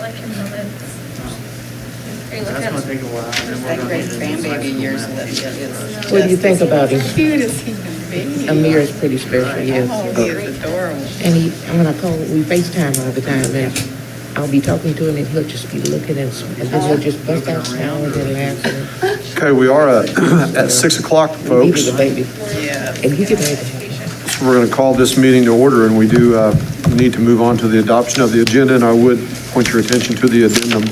like him to live. Are you looking That's at gonna take a while. and then we're That gonna great need to grandbaby decide years some that he matters. is. What do you think about him? How cute is he gonna be? Amir is pretty special, yes. Oh, he is adorable. And when I call, we FaceTime all the time, and I'll be talking to him, and he'll just be looking and then he'll just bust out smiling and laughing. Okay, we are at 6 o'clock, He folks. was a baby. Yeah. And he could make it. So we're going to call this meeting to order, and we do need to move on to the adoption of the agenda, and I would point your attention to the addendum.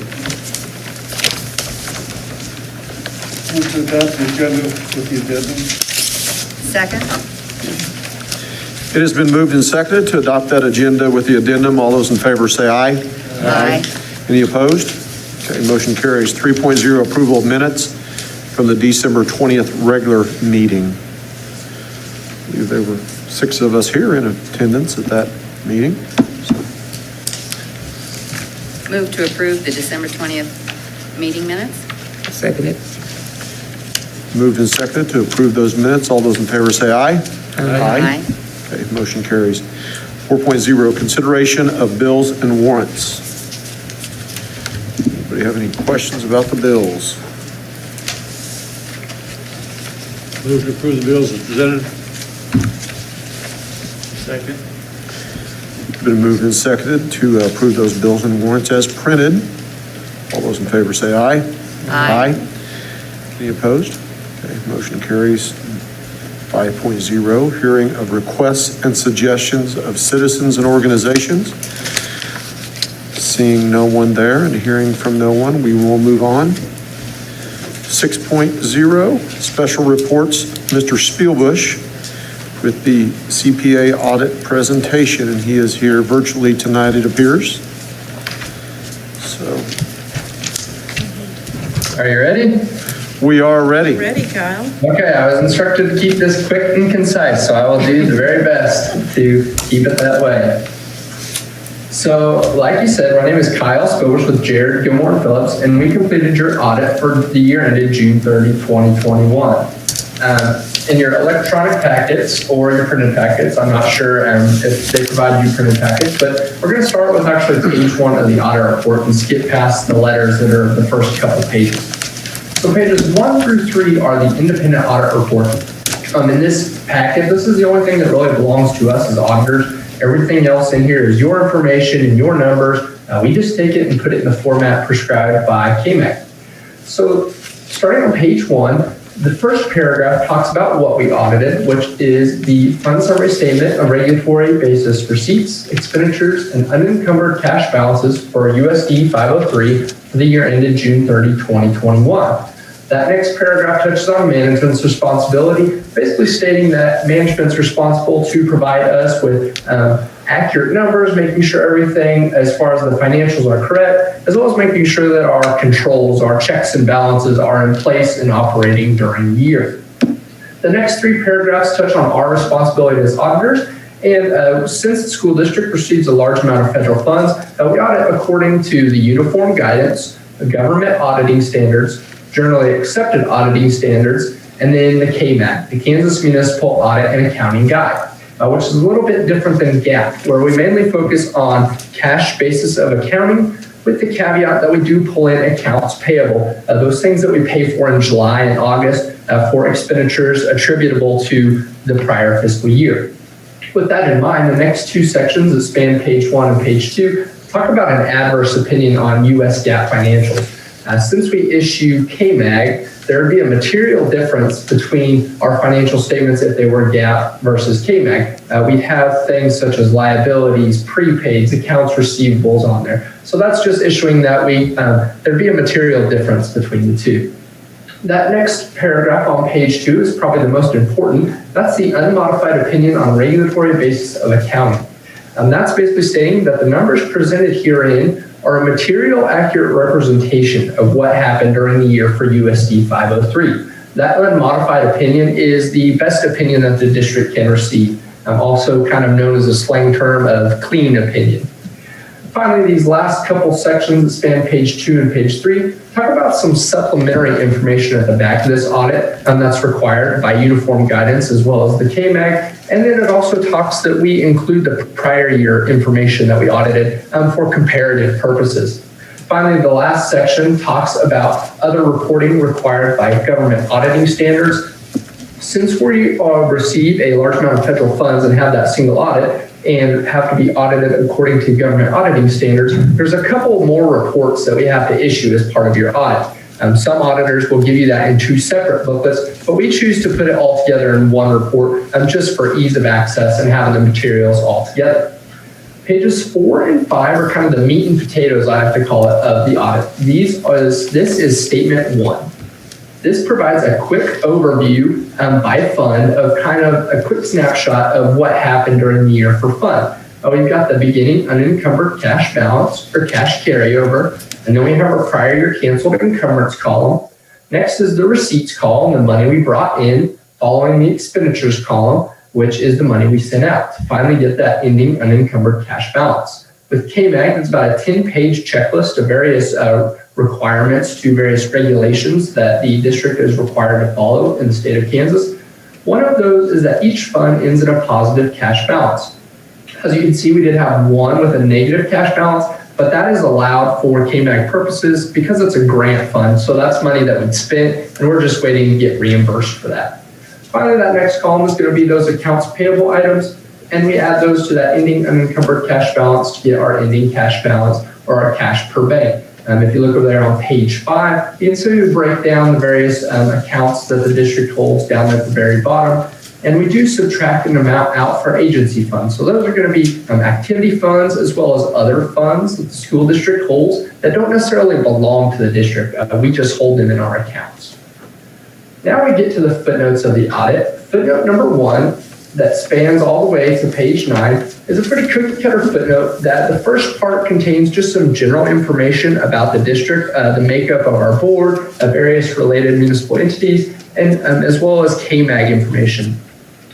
Move to adopt the agenda with the addendum. Second? It has been moved and seconded to adopt that agenda with the addendum. All those in favor say aye. Aye. Any opposed? Okay, motion carries. 3.0, approval of minutes from the December 20th regular meeting. I believe there were 6 of us here in attendance at that meeting. Move to approve the December 20th meeting minutes? Second it. Moved and seconded to approve those minutes. All those in favor say aye. Aye. Okay, motion carries. 4.0, consideration of bills and warrants. Anybody have any questions about the bills? Move to approve the bills as presented. Second. Been moved and seconded to approve those bills and warrants as printed. All those in favor say aye. Aye. Any opposed? Okay, motion carries. 5.0, hearing of requests and suggestions of citizens and organizations. Seeing no one there and hearing from no one, we will move on. 6.0, special reports, Mr. Spielbush with the CPA audit presentation, and he is here virtually tonight, it appears. So, Are you ready? we are ready. Ready, Kyle? Okay, I was instructed to keep this quick and concise, so I will do the very best to keep it that way. So, like you said, my name is Kyle Spielbush with Jared Gilmore and Phillips, and we completed your audit for the year ended June 30, 2021. In your electronic packets or your printed packets, I'm not sure if they provide you printed packets, but we're going to start with actually page 1 of the audit report and skip past the letters that are the first couple pages. So pages 1 through 3 are the independent audit report. In this packet, this is the only thing that really belongs to us as auditors. Everything else in here is your information and your numbers. We just take it and put it in the format prescribed by KMAC. So starting on page 1, the first paragraph talks about what we audited, which is the fund summary statement of regulatory basis receipts, expenditures, and unencumbered cash balances for USD 503 for the year ended June 30, 2021. That next paragraph touches on management's responsibility, basically stating that management's responsible to provide us with accurate numbers, making sure everything as far as the financials are correct, as well as making sure that our controls, our checks and balances are in place and operating during the year. The next 3 paragraphs touch on our responsibility as auditors. And since the school district receives a large amount of federal funds, we audit according to the uniform guidance, the government auditing standards, generally accepted auditing standards, and then the KMAC, the Kansas Municipal Audit and Accounting Guide, which is a little bit different than GAAP, where we mainly focus on cash basis of accounting, with the caveat that we do pull in accounts payable, those things that we pay for in July and August for expenditures attributable to the prior fiscal year. With that in mind, the next 2 sections that span page 1 and page 2 talk about an adverse opinion on US GAAP financials. Since we issue KMAG, there would be a material difference between our financial statements if they were GAAP versus KMAG. We'd have things such as liabilities, prepaids, accounts receivables on there. So that's just issuing that there'd be a material difference between the two. That next paragraph on page 2 is probably the most important. That's the unmodified opinion on regulatory basis of accounting. That's basically stating that the numbers presented herein are a material accurate representation of what happened during the year for USD 503. That unmodified opinion is the best opinion that the district can receive, also kind of known as a slang term of clean opinion. Finally, these last couple sections that span page 2 and page 3 talk about some supplementary information at the back of this audit, and that's required by uniform guidance as well as the KMAG. And then it also talks that we include the prior year information that we audited for comparative purposes. Finally, the last section talks about other reporting required by government auditing standards. Since we receive a large amount of federal funds and have that single audit and have to be audited according to government auditing standards, there's a couple more reports that we have to issue as part of your audit. Some auditors will give you that in 2 separate booklets, but we choose to put it all together in one report just for ease of access and having the materials all together. Pages 4 and 5 are kind of the meat and potatoes, I have to call it, of the audit. This is statement 1. This provides a quick overview by fund of kind of a quick snapshot of what happened during the year for fund. We've got the beginning unencumbered cash balance or cash carryover, and then we have our prior year canceled encumbrance column. Next is the receipts column, the money we brought in, following the expenditures column, which is the money we sent out to finally get that ending unencumbered cash balance. With KMAG, it's about a 10-page checklist of various requirements to various regulations that the district is required to follow in the state of Kansas. One of those is that each fund ends in a positive cash balance. As you can see, we did have one with a negative cash balance, but that is allowed for KMAG purposes because it's a grant fund. So that's money that we'd spent, and we're just waiting to get reimbursed for that. Finally, that next column is going to be those accounts payable items, and we add those to that ending unencumbered cash balance to get our ending cash balance or our cash per bank. If you look over there on page 5, you can see we break down the various accounts that the district holds down at the very bottom, and we do subtract an amount out for agency funds. So those are going to be activity funds as well as other funds that the school district holds that don't necessarily belong to the district. We just hold them in our accounts. Now we get to the footnotes of the audit. Footnote number 1 that spans all the way to page 9 is a pretty cookie cutter footnote that the first part contains just some general information about the district, the makeup of our board, various related municipal entities, and as well as KMAG information.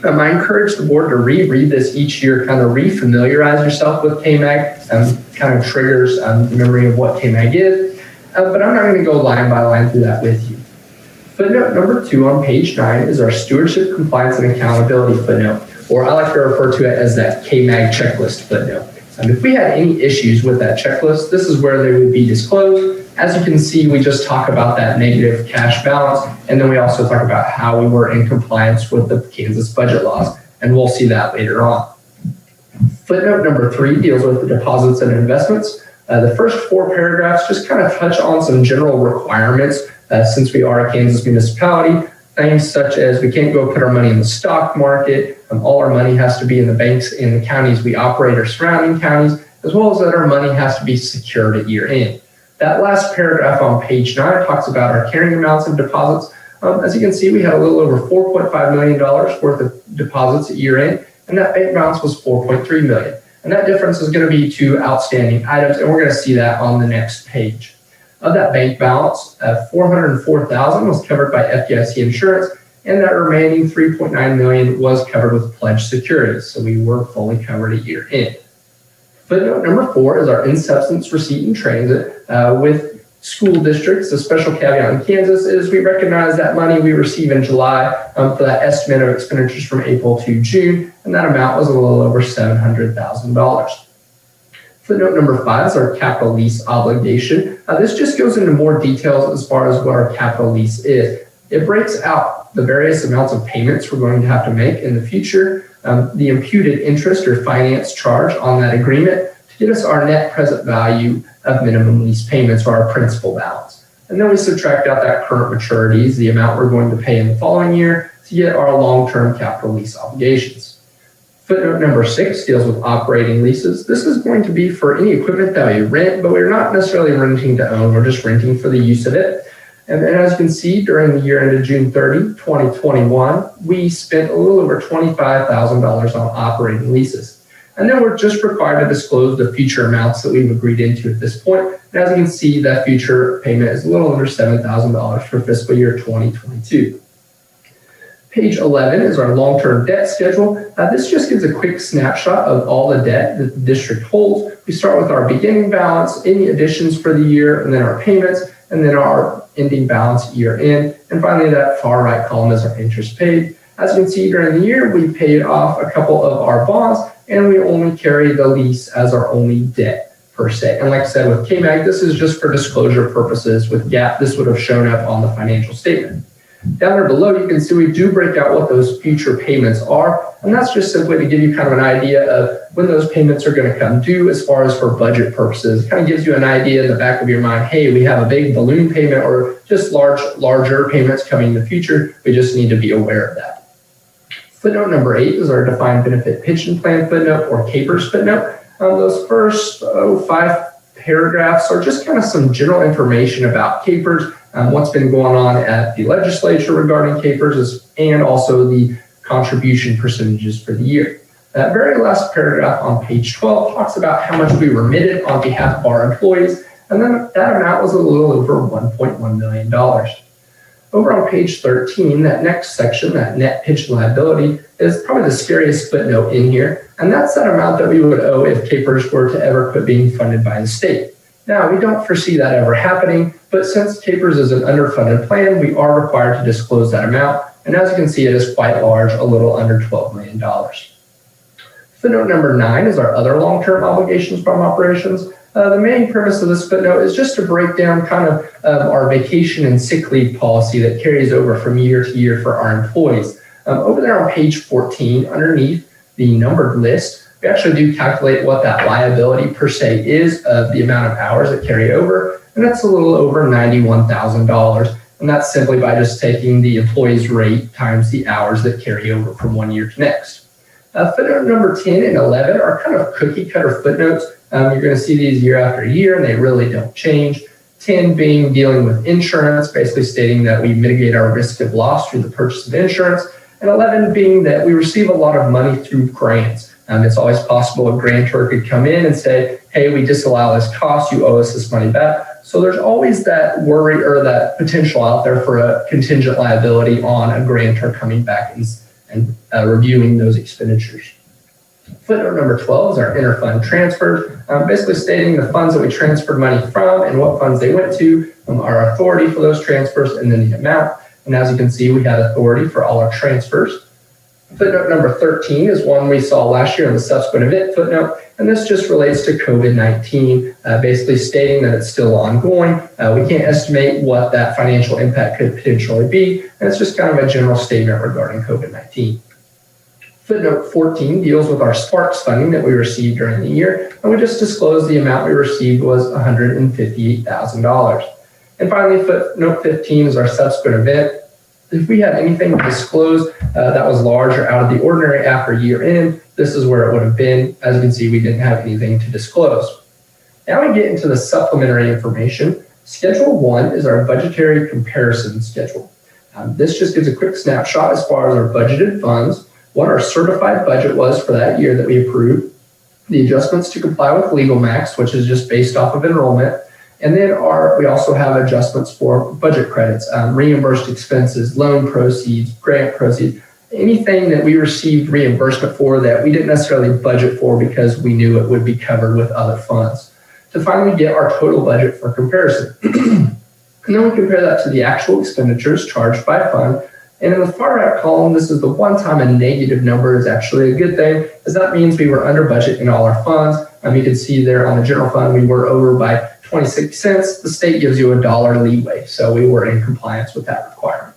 I encourage the board to reread this each year, kind of re-familiarize yourself with KMAG, kind of triggers the memory of what KMAG is, but I'm not going to go line by line through that with you. Footnote number 2 on page 9 is our stewardship, compliance, and accountability footnote, or I like to refer to it as that KMAG checklist footnote. If we had any issues with that checklist, this is where they would be disclosed. As you can see, we just talk about that negative cash balance, and then we also talk about how we were in compliance with the Kansas budget laws, and we'll see that later on. Footnote number 3 deals with the deposits and investments. The first 4 paragraphs just kind of touch on some general requirements since we are a Kansas municipality. Things such as we can't go put our money in the stock market. All our money has to be in the banks in the counties we operate or surrounding counties, as well as that our money has to be secured at year end. That last paragraph on page 9 talks about our carrying amounts of deposits. As you can see, we had a little over $4.5 million worth of deposits at year end, and that bank balance was $4.3 million. And that difference is going to be to outstanding items, and we're going to see that on the next page. Of that bank balance, $404,000 was covered by FDIC insurance, and that remaining $3.9 million was covered with pledged securities. So we were fully covered at year end. Footnote number 4 is our in-substance receipt in transit. With school districts, a special caveat in Kansas is we recognize that money we receive in July for that estimate of expenditures from April to June, and that amount was a little over $700,000. Footnote number 5 is our capital lease obligation. This just goes into more details as far as what our capital lease is. It breaks out the various amounts of payments we're going to have to make in the future, the imputed interest or finance charge on that agreement to get us our net present value of minimum lease payments or our principal balance. And then we subtract out that current maturities, the amount we're going to pay in the following year to get our long-term capital lease obligations. Footnote number 6 deals with operating leases. This is going to be for any equipment that we rent, but we're not necessarily renting to own, we're just renting for the use of it. And as you can see, during the year ended June 30, 2021, we spent a little over $25,000 on operating leases. And then we're just required to disclose the future amounts that we've agreed into at this point. And as you can see, that future payment is a little under $7,000 for fiscal year 2022. Page 11 is our long-term debt schedule. This just gives a quick snapshot of all the debt that the district holds. We start with our beginning balance, any additions for the year, and then our payments, and then our ending balance year end. And finally, that far right column is our interest paid. As you can see, during the year, we paid off a couple of our bonds, and we only carry the lease as our only debt per se. And like I said, with KMAG, this is just for disclosure purposes. With GAAP, this would have shown up on the financial statement. Down there below, you can see we do break out what those future payments are. And that's just simply to give you kind of an idea of when those payments are going to come due as far as for budget purposes. It kind of gives you an idea in the back of your mind, hey, we have a big balloon payment or just larger payments coming in the future. We just need to be aware of that. Footnote number 8 is our defined benefit pension plan footnote, or CAPERS footnote. Those first 5 paragraphs are just kind of some general information about CAPERS, what's been going on at the legislature regarding CAPERS, and also the contribution percentages for the year. That very last paragraph on page 12 talks about how much we remitted on behalf of our employees, and then that amount was a little over $1.1 million. Over on page 13, that next section, that net pension liability, is probably the scariest footnote in here, and that's that amount that we would owe if CAPERS were to ever quit being funded by the state. Now, we don't foresee that ever happening, but since CAPERS is an underfunded plan, we are required to disclose that amount, and as you can see, it is quite large, a little under $12 million. Footnote number 9 is our other long-term obligations from operations. The main purpose of this footnote is just to break down kind of our vacation and sick leave policy that carries over from year to year for our employees. Over there on page 14, underneath the numbered list, we actually do calculate what that liability per se is of the amount of hours that carry over, and that's a little over $91,000. And that's simply by just taking the employee's rate times the hours that carry over from one year to next. Footnote number 10 and 11 are kind of cookie cutter footnotes. You're going to see these year after year, and they really don't change. 10 being dealing with insurance, basically stating that we mitigate our risk of loss through the purchase of insurance. And 11 being that we receive a lot of money through grants. It's always possible a grantor could come in and say, hey, we disallow this cost, you owe us this money back. So there's always that worry or that potential out there for a contingent liability on a grantor coming back and reviewing those expenditures. Footnote number 12 is our interfund transfers, basically stating the funds that we transferred money from and what funds they went to, our authority for those transfers, and then the amount. And as you can see, we had authority for all our transfers. Footnote number 13 is one we saw last year in the subsequent event footnote, and this just relates to COVID-19, basically stating that it's still ongoing. We can't estimate what that financial impact could potentially be, and it's just kind of a general statement regarding COVID-19. Footnote 14 deals with our Sparks funding that we received during the year, and we just disclosed the amount we received was $158,000. And finally, footnote 15 is our subsequent event. If we had anything to disclose that was large or out of the ordinary after year end, this is where it would have been. As you can see, we didn't have anything to disclose. Now we get into the supplementary information. Schedule 1 is our budgetary comparison schedule. This just gives a quick snapshot as far as our budgeted funds, what our certified budget was for that year that we approved, the adjustments to comply with Legal Max, which is just based off of enrollment, and then we also have adjustments for budget credits, reimbursed expenses, loan proceeds, grant proceeds, anything that we received reimbursement for that we didn't necessarily budget for because we knew it would be covered with other funds, to finally get our total budget for comparison. And then we compare that to the actual expenditures charged by fund. And in the far right column, this is the one time a negative number is actually a good thing, as that means we were under budget in all our funds. You can see there on the general fund, we were over by 26 cents. The state gives you $1 leeway, so we were in compliance with that requirement.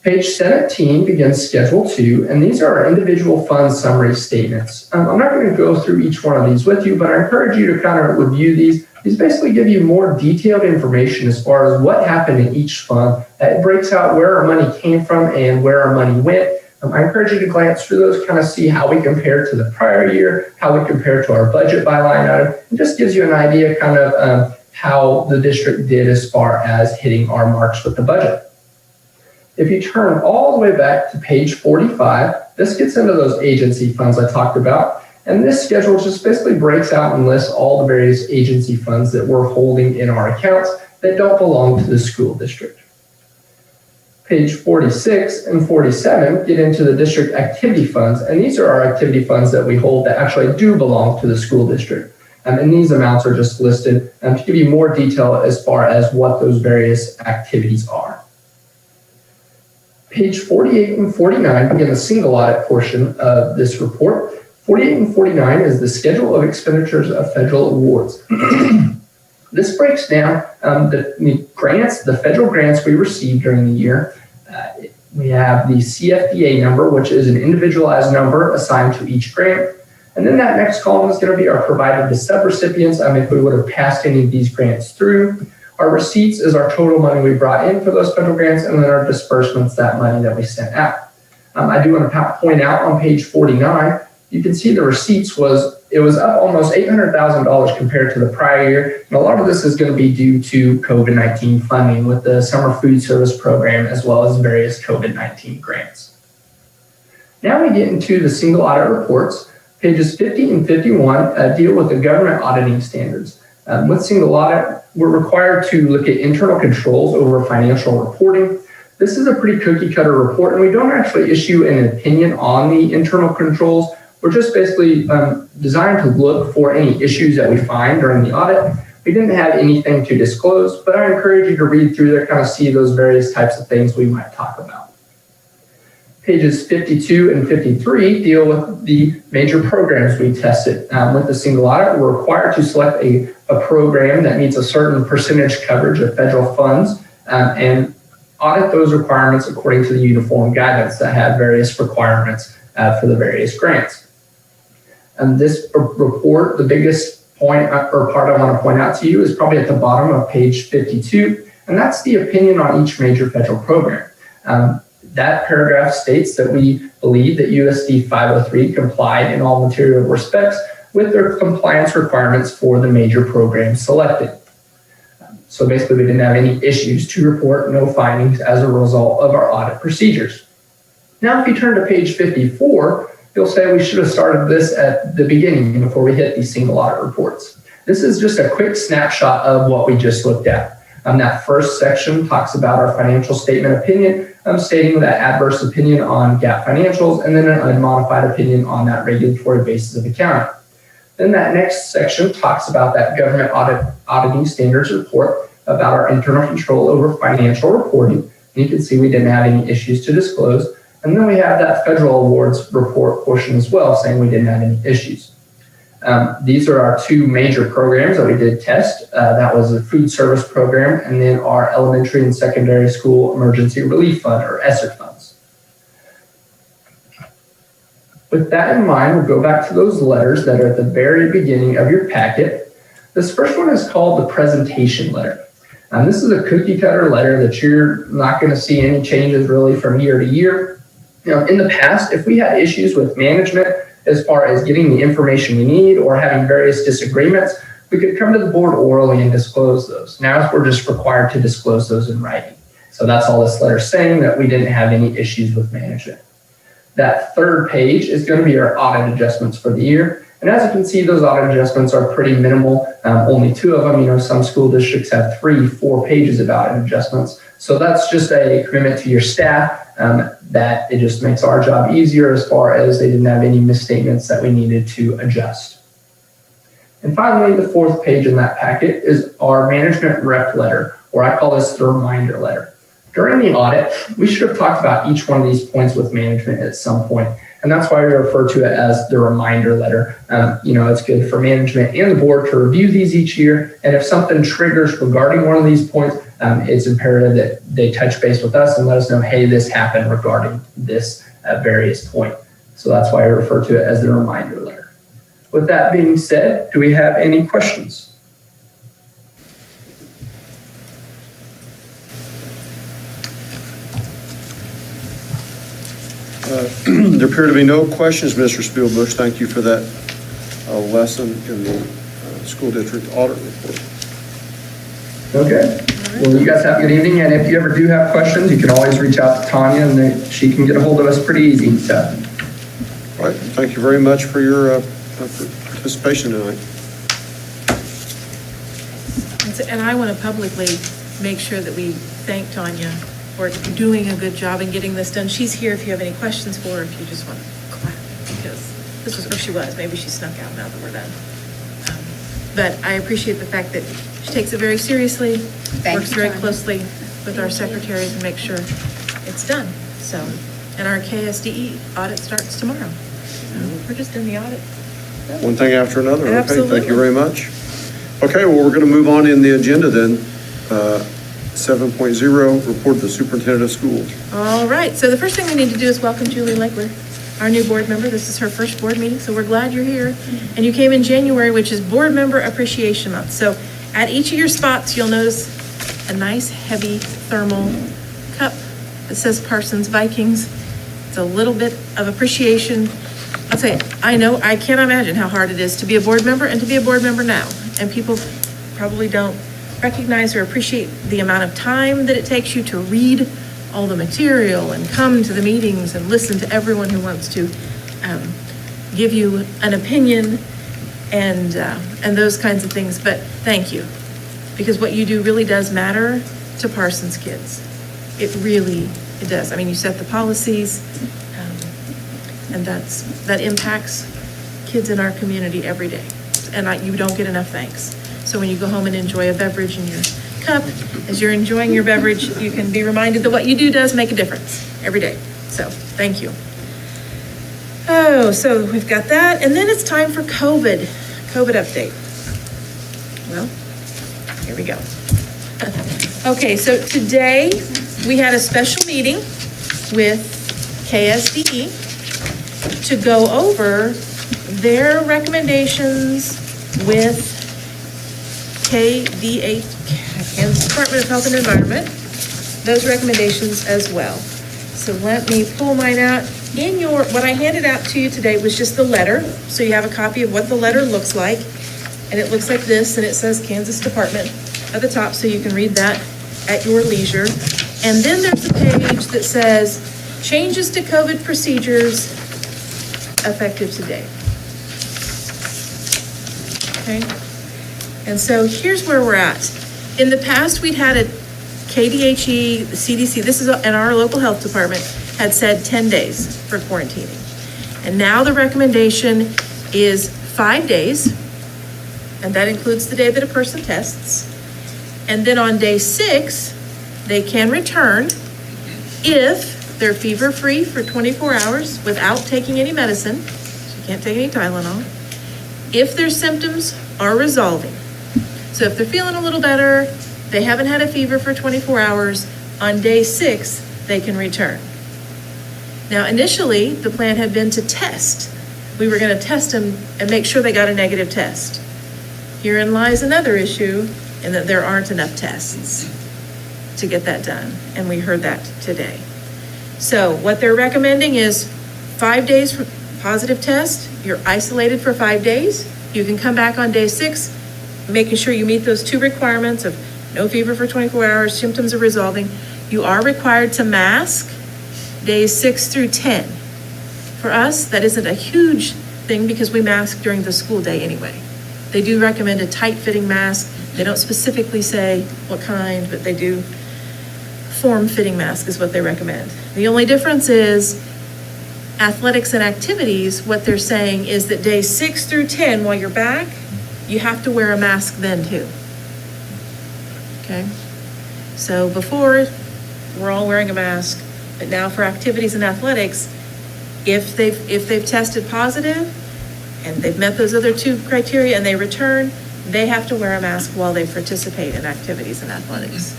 Page 17 begins Schedule 2, and these are our individual fund summary statements. I'm not going to go through each one of these with you, but I encourage you to kind of review these. These basically give you more detailed information as far as what happened in each fund. It breaks out where our money came from and where our money went. I encourage you to glance through those, kind of see how we compare to the prior year, how we compare to our budget by line item. It just gives you an idea kind of how the district did as far as hitting our marks with the budget. If you turn all the way back to page 45, this gets into those agency funds I talked about. And this schedule just basically breaks out and lists all the various agency funds that we're holding in our accounts that don't belong to the school district. Page 46 and 47 get into the district activity funds, and these are our activity funds that we hold that actually do belong to the school district. And these amounts are just listed to give you more detail as far as what those various activities are. Page 48 and 49 begin the single audit portion of this report. 48 and 49 is the schedule of expenditures of federal awards. This breaks down the grants, the federal grants we received during the year. We have the CFDA number, which is an individualized number assigned to each grant. And then that next column is going to be our provided to subrecipients, if we would have passed any of these grants through. Our receipts is our total money we brought in for those federal grants, and then our disbursements, that money that we sent out. I do want to point out on page 49, you can see the receipts was up almost $800,000 compared to the prior year. And a lot of this is going to be due to COVID-19 funding with the summer food service program, as well as various COVID-19 grants. Now we get into the single audit reports. Pages 50 and 51 deal with the government auditing standards. With single audit, we're required to look at internal controls over financial reporting. This is a pretty cookie cutter report, and we don't actually issue an opinion on the internal controls. We're just basically designed to look for any issues that we find during the audit. We didn't have anything to disclose, but I encourage you to read through there, kind of see those various types of things we might talk about. Pages 52 and 53 deal with the major programs we tested. With the single audit, we're required to select a program that meets a certain percentage coverage of federal funds and audit those requirements according to the uniform guidance that have various requirements for the various grants. And this report, the biggest point or part I want to point out to you is probably at the bottom of page 52, and that's the opinion on each major federal program. That paragraph states that we believe that USD 503 complied in all material respects with their compliance requirements for the major programs selected. So basically, we didn't have any issues to report, no findings as a result of our audit procedures. Now, if you turn to page 54, you'll say we should have started this at the beginning before we hit these single audit reports. This is just a quick snapshot of what we just looked at. That first section talks about our financial statement opinion, stating that adverse opinion on GAAP financials, and then an unmodified opinion on that regulatory basis of accounting. Then that next section talks about that government auditing standards report about our internal control over financial reporting. And you can see we didn't have any issues to disclose. And then we have that federal awards report portion as well, saying we didn't have any issues. These are our two major programs that we did test. That was the food service program and then our elementary and secondary school emergency relief fund, or ESSER funds. With that in mind, we'll go back to those letters that are at the very beginning of your packet. This first one is called the presentation letter. This is a cookie cutter letter that you're not going to see any changes really from year to year. In the past, if we had issues with management as far as getting the information we need or having various disagreements, we could come to the board orally and disclose those. Now we're just required to disclose those in writing. So that's all this letter is saying, that we didn't have any issues with management. That third page is going to be our audit adjustments for the year. And as you can see, those audit adjustments are pretty minimal. Only 2 of them. Some school districts have 3-4 pages of audit adjustments. So that's just a commitment to your staff that it just makes our job easier as far as they didn't have any misstatements that we needed to adjust. And finally, the 4th page in that packet is our management rep letter, or I call this the reminder letter. During the audit, we should have talked about each one of these points with management at some point. And that's why we refer to it as the reminder letter. It's good for management and the board to review these each year. And if something triggers regarding one of these points, it's imperative that they touch base with us and let us know, hey, this happened regarding this various point. So that's why I refer to it as the reminder letter. With that being said, do we have any questions? There appear to be no questions, Mr. Spielbush. Thank you for that lesson in the school district audit report. Okay. Well, you guys have a good evening. And if you ever do have questions, you can always reach out to Tanya, and she can get a hold of us pretty easy. So. All right. Thank you very much for your participation tonight. And I want to publicly make sure that we thank Tanya for doing a good job in getting this done. She's here if you have any questions for her, if you just want to clap, because this was where she was. Maybe she snuck out now that we're done. But I appreciate the fact that she takes it very seriously, works very closely with our secretaries and makes sure it's done. So, and our KSDE audit starts tomorrow. We're just in the audit. One thing after another. Okay, thank Absolutely. you very much. Okay, well, we're going to move on in the agenda then. 7.0, report to the superintendent of schools. All right, so the first thing we need to do is welcome Julie Legler, our new board member. This is her first board meeting, so we're glad you're here. And you came in January, which is Board Member Appreciation Month. So at each of your spots, you'll notice a nice heavy thermal cup that says Parsons Vikings. It's a little bit of appreciation. I'll say, I know, I can't imagine how hard it is to be a board member and to be a board member now. And people probably don't recognize or appreciate the amount of time that it takes you to read all the material and come to the meetings and listen to everyone who wants to give you an opinion and those kinds of things. But thank you, because what you do really does matter to Parsons kids. It does. I mean, you set the policies, and that impacts kids in our community every day. And you don't get enough thanks. So when you go home and enjoy a beverage in your cup, as you're enjoying your beverage, you can be reminded that what you do does make a difference every day. So thank you. Oh, so we've got that. And then it's time for COVID update. Well, here we go. Okay, so today we had a special meeting with KSDE to go over their recommendations with KDH, Kansas Department of Health and Environment, those recommendations as well. So let me pull mine out. What I handed out to you today was just the letter, so you have a copy of what the letter looks like. And it looks like this, and it says Kansas Department at the top, so you can read that at your leisure. And then there's a page that says, changes to COVID procedures effective today. Okay? And so here's where we're at. In the past, we'd had a KDHE, the CDC, this is, and our local health department had said 10 days for quarantining. And now the recommendation is 5 days, and that includes the day that a person tests. And then on day 6, they can return if they're fever-free for 24 hours without taking any medicine. So you can't take any Tylenol. If their symptoms are resolving. So if they're feeling a little better, they haven't had a fever for 24 hours, on day 6, they can return. Now, initially, the plan had been to test. We were going to test them and make sure they got a negative test. Herein lies another issue, in that there aren't enough tests to get that done, and we heard that today. So what they're recommending is 5 days for positive test. You're isolated for 5 days. You can come back on day 6, making sure you meet those 2 requirements of no fever for 24 hours, symptoms are resolving. You are required to mask days 6 through 10. For us, that isn't a huge thing because we mask during the school day anyway. They do recommend a tight-fitting mask. They don't specifically say what kind, but they do. Form-fitting mask is what they recommend. The only difference is athletics and activities, what they're saying is that days 6 through 10, while you're back, you have to wear a mask then too. Okay? So before, we're all wearing a mask, but now for activities and athletics, if they've tested positive and they've met those other 2 criteria and they return, they have to wear a mask while they participate in activities and athletics.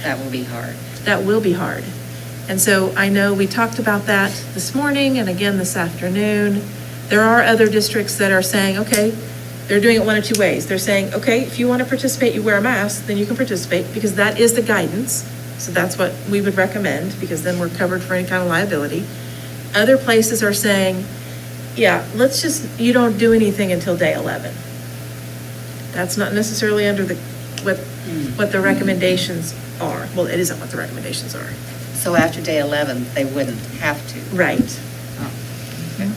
That will be hard. That will be hard. And so I know we talked about that this morning and again this afternoon. There are other districts that are saying, okay, they're doing it one of 2 ways. They're saying, okay, if you want to participate, you wear a mask, then you can participate because that is the guidance. So that's what we would recommend because then we're covered for any kind of liability. Other places are saying, yeah, you don't do anything until day 11. That's not necessarily under what the recommendations are. Well, it isn't what the recommendations are. So after day 11, they wouldn't have to. Right. Oh, okay.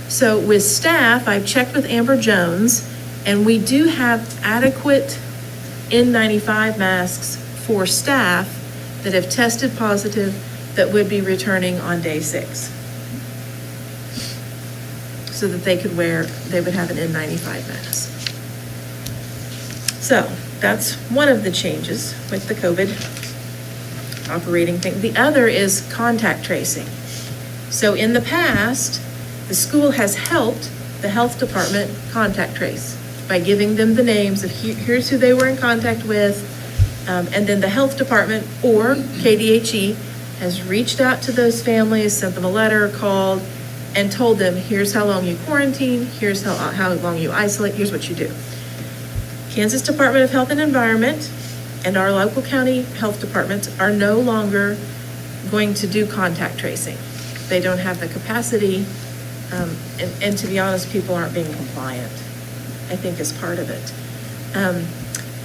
So with staff, I've checked with Amber Jones, and we do have adequate N95 masks for staff that have tested positive that would be returning on day 6. So that they would have an N95 mask. So that's one of the changes with the COVID operating thing. The other is contact tracing. So in the past, the school has helped the health department contact trace by giving them the names of here's who they were in contact with. And then the health department or KDHE has reached out to those families, sent them a letter, called, and told them, here's how long you quarantine, here's how long you isolate, here's what you do. Kansas Department of Health and Environment and our local county health departments are no longer going to do contact tracing. They don't have the capacity, and to be honest, people aren't being compliant, I think is part of it.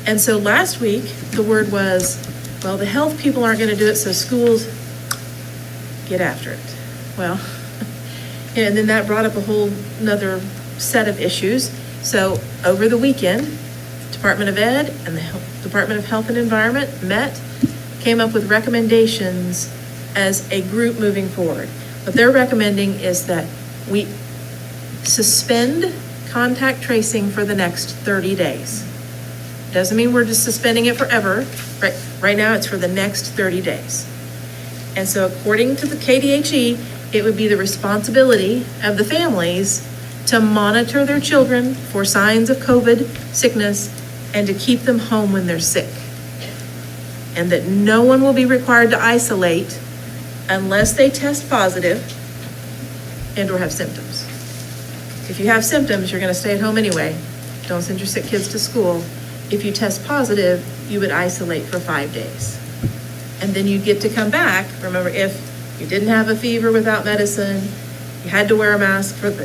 And so last week, the word was, well, the health people aren't gonna do it, so schools get after it. Well, and then that brought up a whole nother set of issues. So over the weekend, Department of Ed and the Department of Health and Environment met, came up with recommendations as a group moving forward. What they're recommending is that we suspend contact tracing for the next 30 days. Doesn't mean we're just suspending it forever. Right now, it's for the next 30 days. And so according to the KDHE, it would be the responsibility of the families to monitor their children for signs of COVID sickness and to keep them home when they're sick. And that no one will be required to isolate unless they test positive and or have symptoms. If you have symptoms, you're gonna stay at home anyway. Don't send your sick kids to school. If you test positive, you would isolate for 5 days. And then you get to come back. Remember, if you didn't have a fever without medicine, you had to wear a mask for the,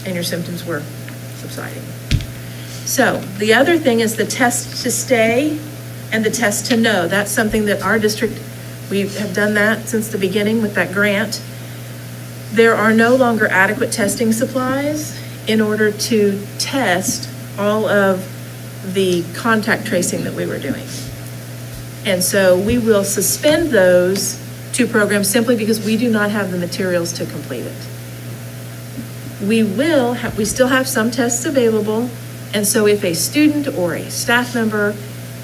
and your symptoms were subsiding. So the other thing is the test to stay and the test to know. That's something that our district, we have done that since the beginning with that grant. There are no longer adequate testing supplies in order to test all of the contact tracing that we were doing. And so we will suspend those two programs simply because we do not have the materials to complete it. We still have some tests available, and so if a student or a staff member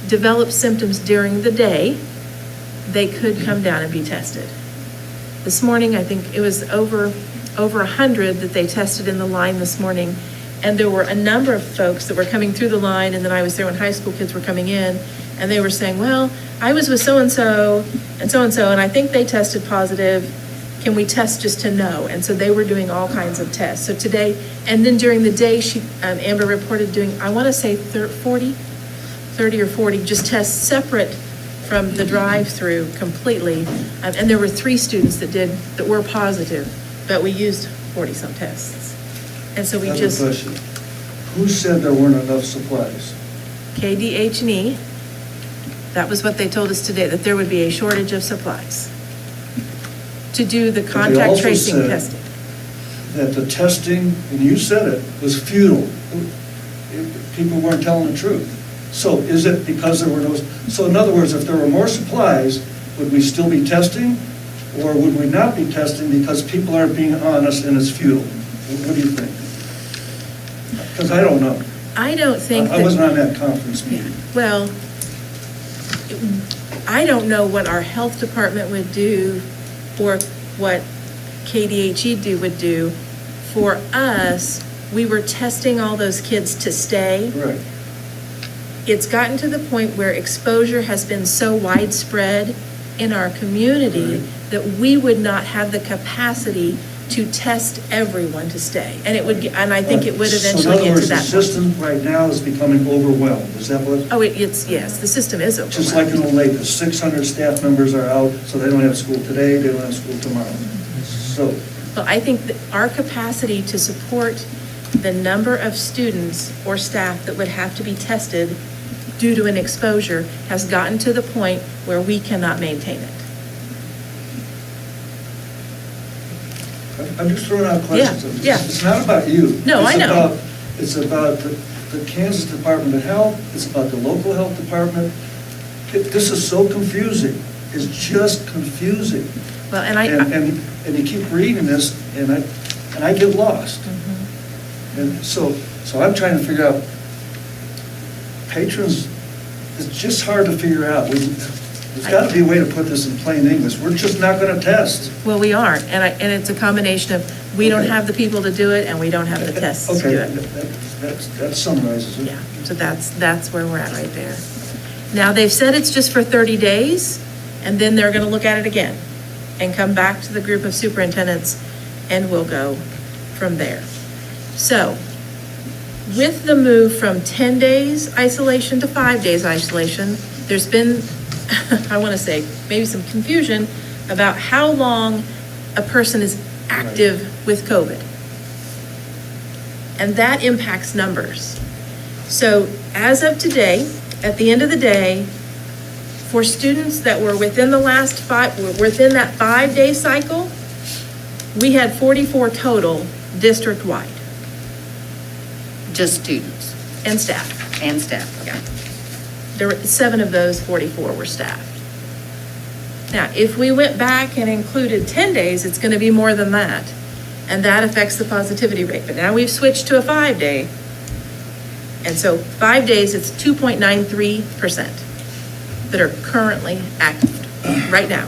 develops symptoms during the day, they could come down and be tested. This morning, I think it was over 100 that they tested in the line this morning. And there were a number of folks that were coming through the line, and then I was there when high school kids were coming in, and they were saying, well, I was with so-and-so and so-and-so, and I think they tested positive. Can we test just to know? And so they were doing all kinds of tests. So today, and then during the day, Amber reported doing, I want to say 30 or 40, just tests separate from the drive-through completely. And there were 3 students that were positive, but we used 40-some tests. And so we I have a question. Who said there weren't enough supplies? KDH&E, that was what they told us today, that there would be a shortage of supplies to do the contact tracing testing. That the testing, and you said it, was futile. People weren't telling the truth. So is it because there were no, so in other words, if there were more supplies, would we still be testing? Or would we not be testing because people aren't being honest and it's futile? What do you think? Because I don't know. I don't think I wasn't on that conference meeting. Well, I don't know what our health department would do or what KDHE would do. For us, we were testing all those kids to stay. Right. It's gotten to the point where exposure has been so widespread in our community that we would not have the capacity to test everyone to stay. And it would, and I think it would eventually get to that So in other words, the system right now is becoming overwhelmed. Is that what? Oh, yes, the system is overwhelmed. Just like in Olathe, 600 staff members are out, so they don't have school today, they don't have school tomorrow. So, Well, I think that our capacity to support the number of students or staff that would have to be tested due to an exposure has gotten to the point where we cannot maintain it. I'm just throwing out questions. Yeah. It's not about you. No, I know. It's about the Kansas Department of Health, it's about the local health department. This is so confusing. It's just confusing. Well, And you keep reading this, and I get lost. Mm-hmm. And so I'm trying to figure out, patrons, it's just hard to figure out. There's got to be a way to put this in plain English. We're just not going to test. Well, we aren't, and it's a combination of, we don't Okay. have the people to do it, and we don't have the tests to do Okay, it. that summarizes it. Yeah, so that's where we're at right there. Now, they've said it's just for 30 days, and then they're gonna look at it again and come back to the group of superintendents, and we'll go from there. So, with the move from 10 days isolation to 5 days isolation, there's been, I wanna say, maybe some confusion about how long a person is active with COVID. And that impacts numbers. So as of today, at the end of the day, for students that were within the within that 5-day cycle, we had 44 total district-wide, Just students and staff. and staff, okay. There were 7 of those 44 were staffed. Now, if we went back and included 10 days, it's going to be more than that. And that affects the positivity rate. But now we've switched to a 5-day. And so 5 days, it's 2.93% that are currently active right now,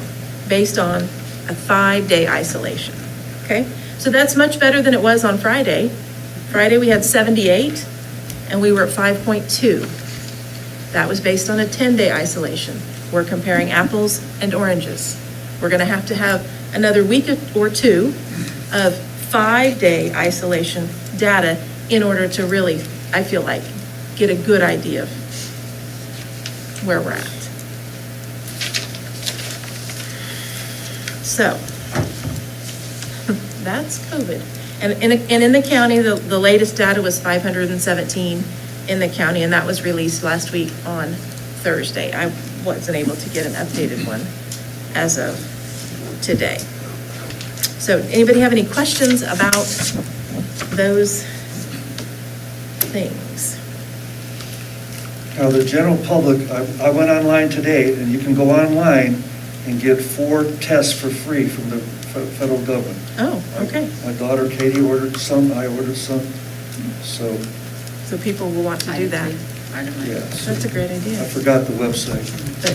based on a 5-day isolation. Okay? So that's much better than it was on Friday. Friday, we had 78, and we were at 5.2. That was based on a 10-day isolation. We're comparing apples and oranges. We're going to have another week or two of 5-day isolation data in order to really, I feel like, get a good idea of where we're at. So, that's COVID. And in the county, the latest data was 517 in the county, and that was released last week on Thursday. I wasn't able to get an updated one as of today. So anybody have any questions about those things? Now, the general public, I went online today, and you can go online and get 4 tests for free from the federal government. Oh, okay. My daughter Katie ordered some, I ordered some, so, So people will want to do that. yeah. so That's a great I idea. forgot the website. But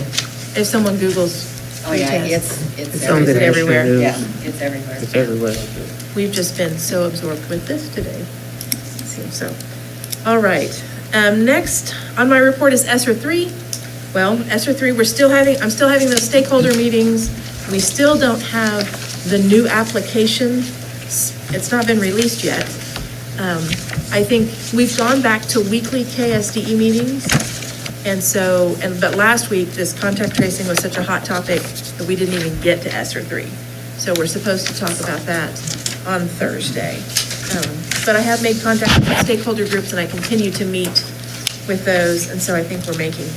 if someone Googles Oh, yeah, free it's tests, It's on the Is it national everywhere? news. Yeah, it's everywhere. It's everywhere. we've just been so absorbed with this today. It seems so. All right. Next on my report is ESER 3. Well, ESER 3, I'm still having those stakeholder meetings. We still don't have the new application. It's not been released yet. I think we've gone back to weekly KSDE meetings. And so, but last week, this contact tracing was such a hot topic that we didn't even get to ESER 3. So we're supposed to talk about that on Thursday. But I have made contact with stakeholder groups, and I continue to meet with those, and so I think we're making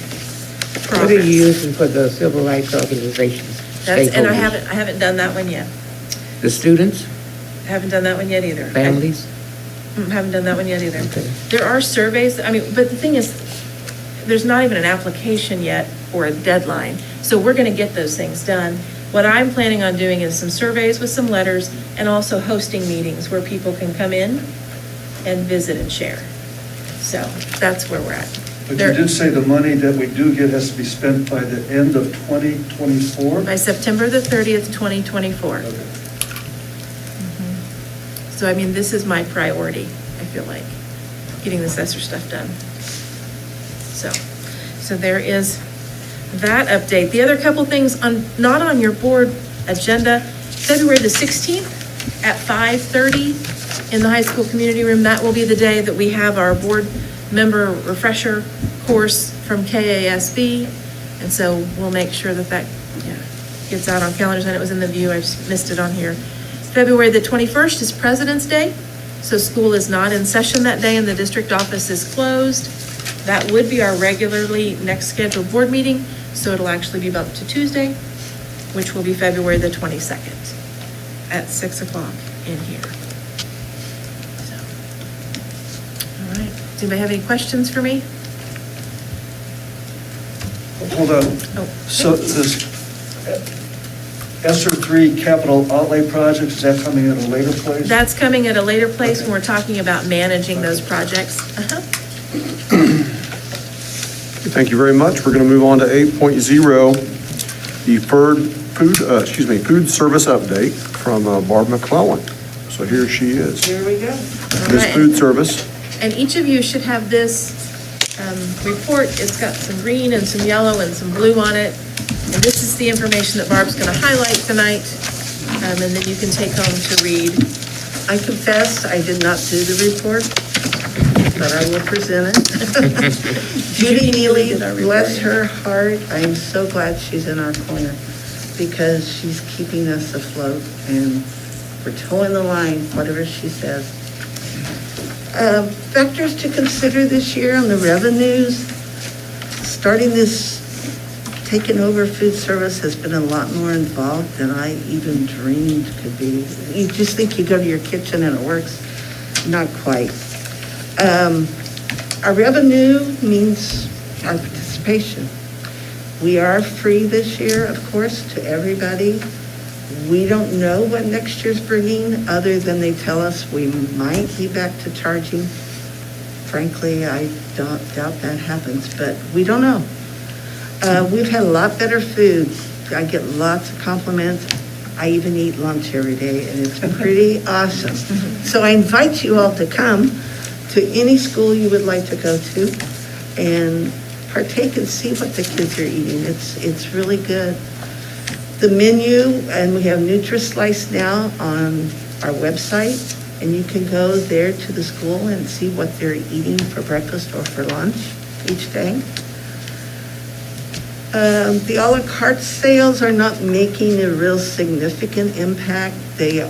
progress. What are you using for the civil rights organizations? And I stakeholders? haven't done that one yet. The students, I haven't done that one yet either. families? Haven't done that one yet either. Okay. There are surveys, but the thing is, there's not even an application yet or a deadline. So we're gonna get those things done. What I'm planning on doing is some surveys with some letters and also hosting meetings where people can come in and visit and share. So that's where we're at. But you did say the money that we do get has to be spent by the end of 2024? By September the 30th, 2024. Okay. So, I mean, this is my priority, I feel like, getting this ESER stuff done. So there is that update. The other couple things not on your board agenda, February the 16th at 5:30 in the high school community room. That will be the day that we have our board member refresher course from KASB. And so we'll make sure that gets out on calendars. And it was in the view, I just missed it on here. February the 21st is President's Day. So school is not in session that day and the district office is closed. That would be our regularly next scheduled board meeting. So it'll actually be bumped to Tuesday, which will be February the 22nd at 6 o'clock in here. So, all right. Does anybody have any questions for me? Hold on. Oh. So this ESER 3 capital outlay project, is that coming at a later place? That's coming at a later place when we're talking about managing those projects. Thank you very much. We're going to move on to 8.0, food service update from Barb McClellan. So here she is. Here we go. This right. food service. And each of you should have this report. It's got some green and some yellow and some blue on it. And this is the information that Barb's going to highlight tonight, and then you can take home to read. I confess, I did not do the report, but I will present it. Judy Neely, did our report, bless yeah. her heart, I am so glad she's in our corner because she's keeping us afloat and we're towing the line, whatever she says. Factors to consider this year on the revenues. Starting this, taking over food service has been a lot more involved than I even dreamed could be. You just think you go to your kitchen and it works. Not quite. Our revenue means our participation. We are free this year, of course, to everybody. We don't know what next year's bringing, other than they tell us we might be back to charging. Frankly, I doubt that happens, but we don't know. We've had a lot better food. I get lots of compliments. I even eat lunch every day, and it's pretty awesome. So I invite you all to come to any school you would like to go to and partake and see what the kids are eating. It's really good. The menu, and we have NutriSlice now on our website, and you can go there to the school and see what they're eating for breakfast or for lunch each day. The a la carte sales are not making a real significant impact. We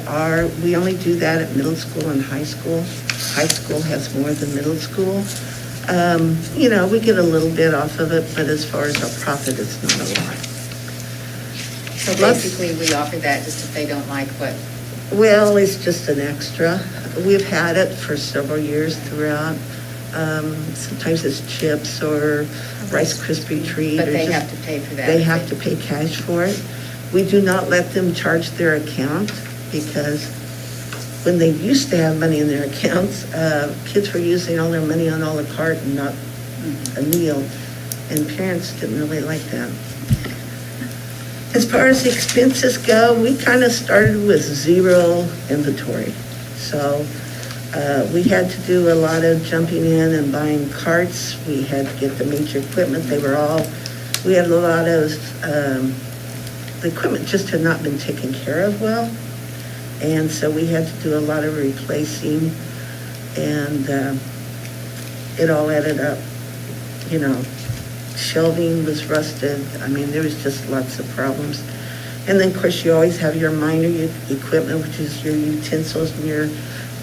only do that at middle school and high school. High school has more than middle school. We get a little bit off of it, but as far as our profit, it's not a lot. So basically, we offer that just if they don't like what, Well, it's just an extra. We've had it for several years throughout. Sometimes it's chips or Rice Krispie treat. but or they just- have to pay for that. They have to pay cash for it. We do not let them charge their account because when they used to have money in their accounts, kids were using all their money on a la carte and not a meal, and parents didn't really like that. As far as the expenses go, we kind of started with zero inventory. So we had to do a lot of jumping in and buying carts. We had to get the major equipment. We had a lot of, the equipment just had not been taken care of well. And so we had to do a lot of replacing, and it all added up. Shelving was rusted. I mean, there was just lots of problems. And then, of course, you always have your minor equipment, which is your utensils and your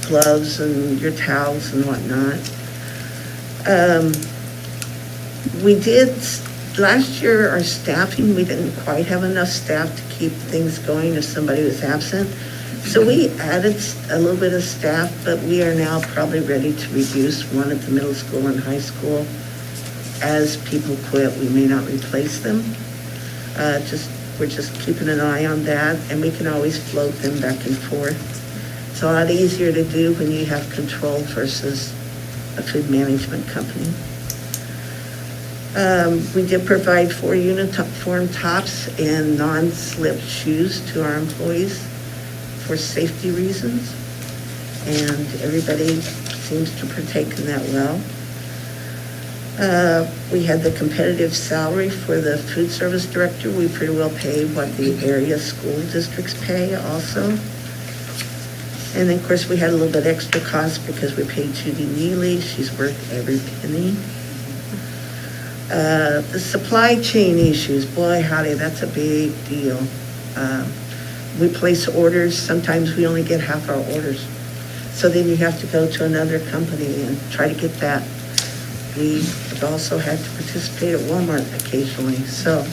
gloves and your towels and whatnot. Last year, our staffing, we didn't quite have enough staff to keep things going if somebody was absent. So we added a little bit of staff, but we are now probably ready to reduce one at the middle school and high school. As people quit, we may not replace them. We're just keeping an eye on that, and we can always float them back and forth. It's a lot easier to do when you have control versus a food management company. We did provide 4 uniform tops and non-slip shoes to our employees for safety reasons, and everybody seems to partake in that well. We had the competitive salary for the food service director. We pretty well pay what the area school districts pay also. And then, of course, we had a little bit extra cost because we paid Judy Neely. She's worth every penny. The supply chain issues, boy, howdy, that's a big deal. We place orders. Sometimes we only get half our orders. So then you have to go to another company and try to get that. We have also had to participate at Walmart occasionally. So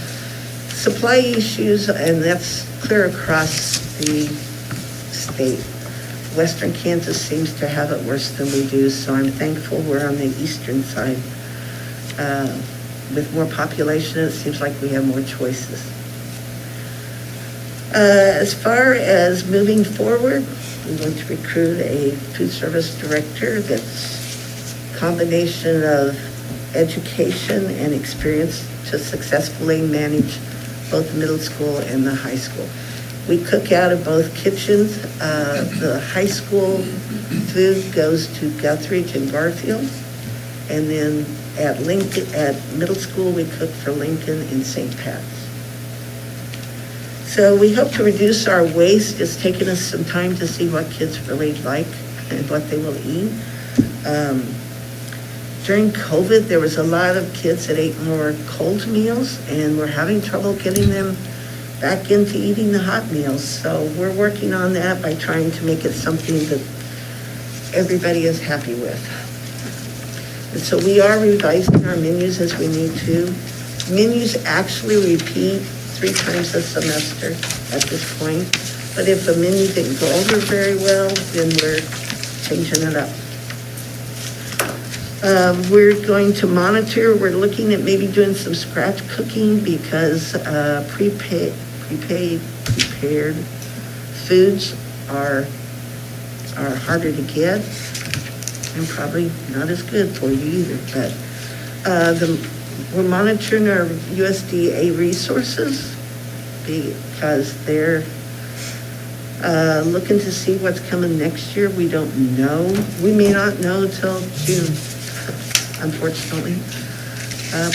supply issues, and that's clear across the state. Western Kansas seems to have it worse than we do, so I'm thankful we're on the eastern side. With more population, it seems like we have more choices. As far as moving forward, we want to recruit a food service director that's a combination of education and experience to successfully manage both the middle school and the high school. We cook out of both kitchens. The high school food goes to Guthridge and Garfield. And then at middle school, we cook for Lincoln and St. Pat's. So we hope to reduce our waste. It's taken us some time to see what kids really like and what they will eat. During COVID, there was a lot of kids that ate more cold meals, and we're having trouble getting them back into eating the hot meals. So we're working on that by trying to make it something that everybody is happy with. And so we are revising our menus as we need to. Menus actually repeat 3 times a semester at this point. But if a menu didn't go over very well, then we're changing it up. We're going to monitor, we're looking at maybe doing some scratch cooking because prepared foods are harder to get and probably not as good for you either. But we're monitoring our USDA resources because they're looking to see what's coming next year. We don't know. We may not know till June, unfortunately.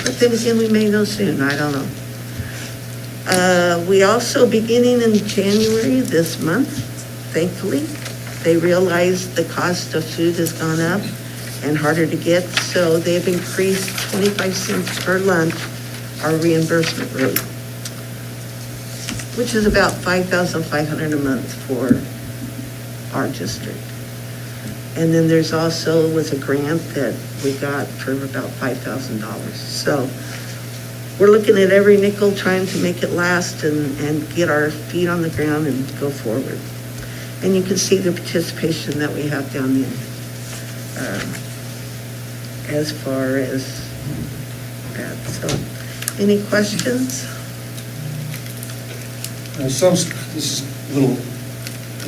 But then again, we may know soon. I don't know. We also, beginning in January this month, thankfully, they realized the cost of food has gone up and harder to get, so they've increased 25 cents per lunch, our reimbursement rate, which is about $5,500 a month for our district. And then there's also was a grant that we got for about $5,000. So we're looking at every nickel, trying to make it last and get our feet on the ground and go forward. And you can see the participation that we have down there. As far as that. So, any questions? This is a little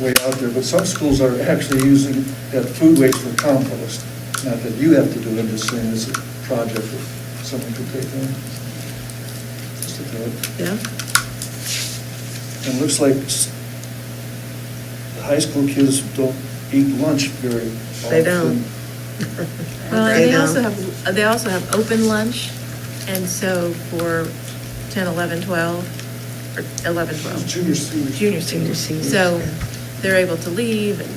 way out there, but some schools are actually using that food waste for compost. Not that you have to do it, just saying it's a project that someone could take on. Just a thought. Yeah. And it looks like the high school kids don't eat lunch very often. They don't. Well, and They they also have open lunch, and so for 10, 11, 12, or 11, 12. Junior seniors. Junior Seniors, seniors. So yeah. they're able to leave and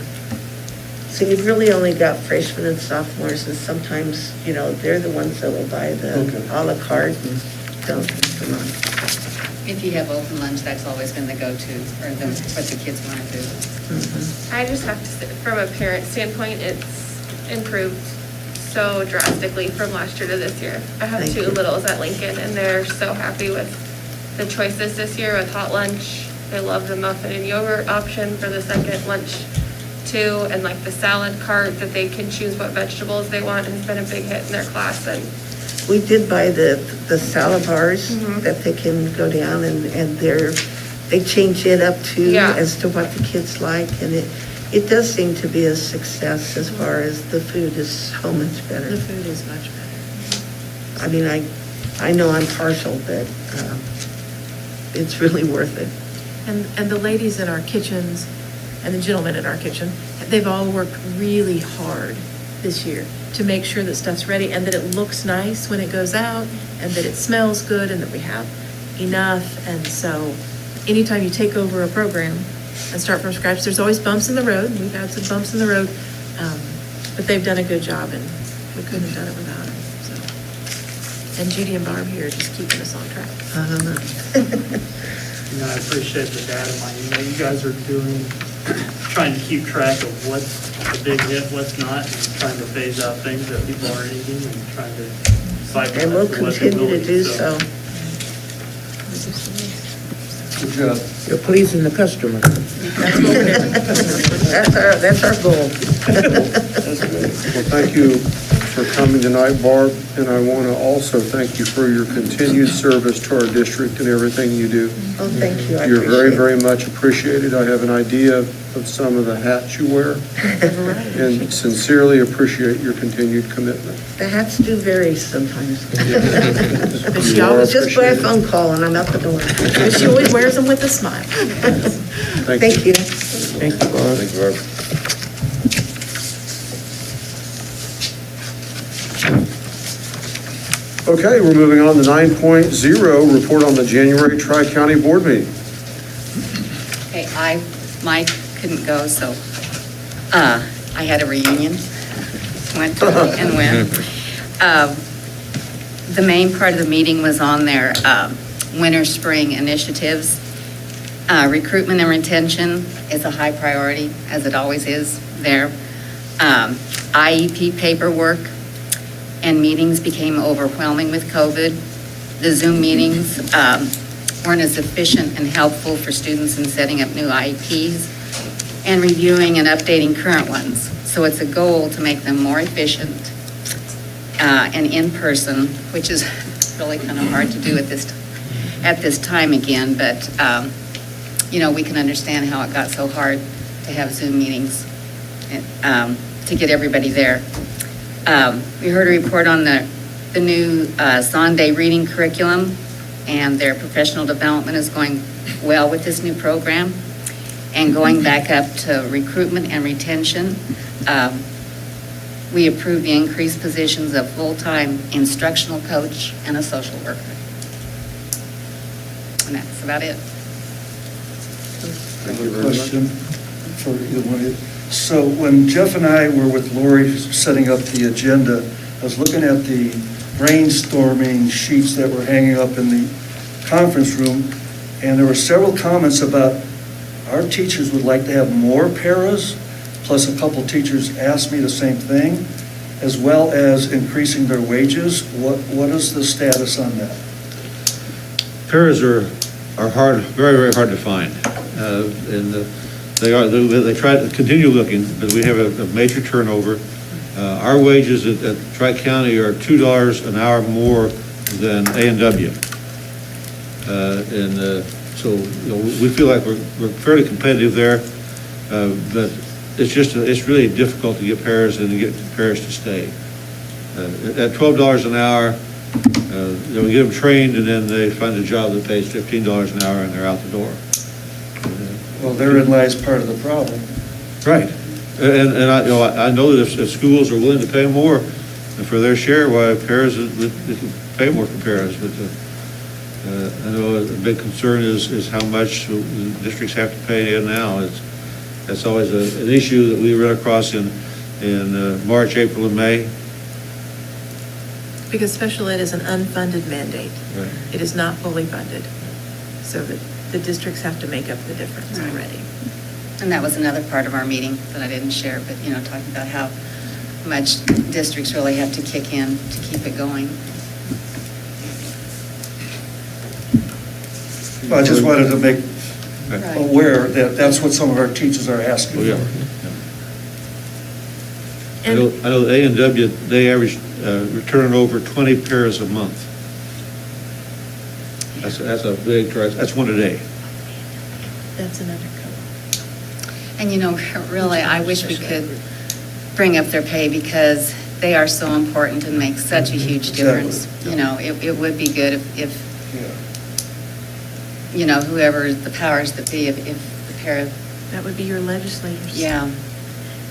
So you've really only got freshmen and sophomores, and sometimes, they're the ones that will buy the Okay. a la carte and don't come on. If you have open lunch, that's always been the go-to, or what the kids want to do. I just have to say, from a parent standpoint, it's improved so drastically from last year to this year. I have Thank 2 you. littles at Lincoln, and they're so happy with the choices this year with hot lunch. They love the muffin and yogurt option for the second lunch too, and like the salad cart that they can choose what vegetables they want has been a big hit in their class. And We did buy the salad bars Mhm. that they can go down and they change it up too Yeah. as to what the kids like, and it does seem to be a success as far as the food is so much better. the food is much better. I mean, I know I'm partial, but it's really worth it. And the ladies in our kitchens and the gentlemen in our kitchen, they've all worked really hard this year to make sure that stuff's ready and that it looks nice when it goes out and that it smells good and that we have enough. And so anytime you take over a program and start from scratch, there's always bumps in the road. We've had some bumps in the road, but they've done a good job and we couldn't have done it without them. So, and Judy and Barb here just keeping us on track. I appreciate the data mining. You guys are trying to keep track of what's a big hit, what's not, and trying to phase out things that people aren't eating and trying to cycle. And we'll that to what they continue will to do eat, so. Good job. You're pleasing the customer. That's our goal. That's good. Well, thank you for coming tonight, Barb, and I want to also thank you for your continued service to our district and everything you do. Oh, thank you. I You're very, appreciate it. very much appreciated. I have an idea of some of the hats you wear, and sincerely appreciate your continued commitment. The hats do vary sometimes. But she You are always, Just by a appreciated. phone call and I'm out the door. but she always wears them with a smile. Thank you. Thank you, Barb. Thank you, Barb. Okay, we're moving on to 9.0, report on the January Tri-County Board meeting. Okay, Mike couldn't go, so I had a reunion, went to and went. The main part of the meeting was on their winter, spring initiatives. Recruitment and retention is a high priority, as it always is there. IEP paperwork and meetings became overwhelming with COVID. The Zoom meetings weren't as efficient and helpful for students in setting up new IEPs and reviewing and updating current ones. So it's a goal to make them more efficient and in-person, which is really kind of hard to do at this time again, but we can understand how it got so hard to have Zoom meetings to get everybody there. We heard a report on the new Sunday reading curriculum, and their professional development is going well with this new program. And going back up to recruitment and retention, we approved the increased positions of full-time instructional coach and a social worker. And that's about it. Thank you very much. Question for either one of you. So when Jeff and I were with Lori setting up the agenda, I was looking at the brainstorming sheets that were hanging up in the conference room, and there were several comments about our teachers would like to have more paras, plus a couple teachers asked me the same thing, as well as increasing their wages. What is the status on that? Paras are hard, very, very hard to find. They try to continue looking, but we have a major turnover. Our wages at Tri-County are $2 an hour more than A&W. So we feel like we're fairly competitive there, but it's really difficult to get pairs and to get pairs to stay. At $12 an hour, we get them trained, and then they find a job that pays $15 an hour, and they're out the door. Well, therein lies part of the problem. Right. And I know that if schools are willing to pay more for their share, why pairs would pay more for pairs. But I know a big concern is how much the districts have to pay in now. That's always an issue that we run across in March, April, and May. Because special ed is an unfunded mandate. Right. It is not fully funded. So that the districts have to make up the difference Right. already. And that was another part of our meeting that I didn't share, but, talking about how much districts really have to kick in to keep it going. I just wanted to make Right. aware that that's what some of our teachers are asking Oh, yeah. for. I know A&W, they average returning over 20 pairs a month. That's a big, that's one a day. That's another code. And really, I wish we could bring up their pay because they are so important and make such a huge difference. Exactly. It would be good if whoever the powers that be, if the pair, That would be your legislators. yeah.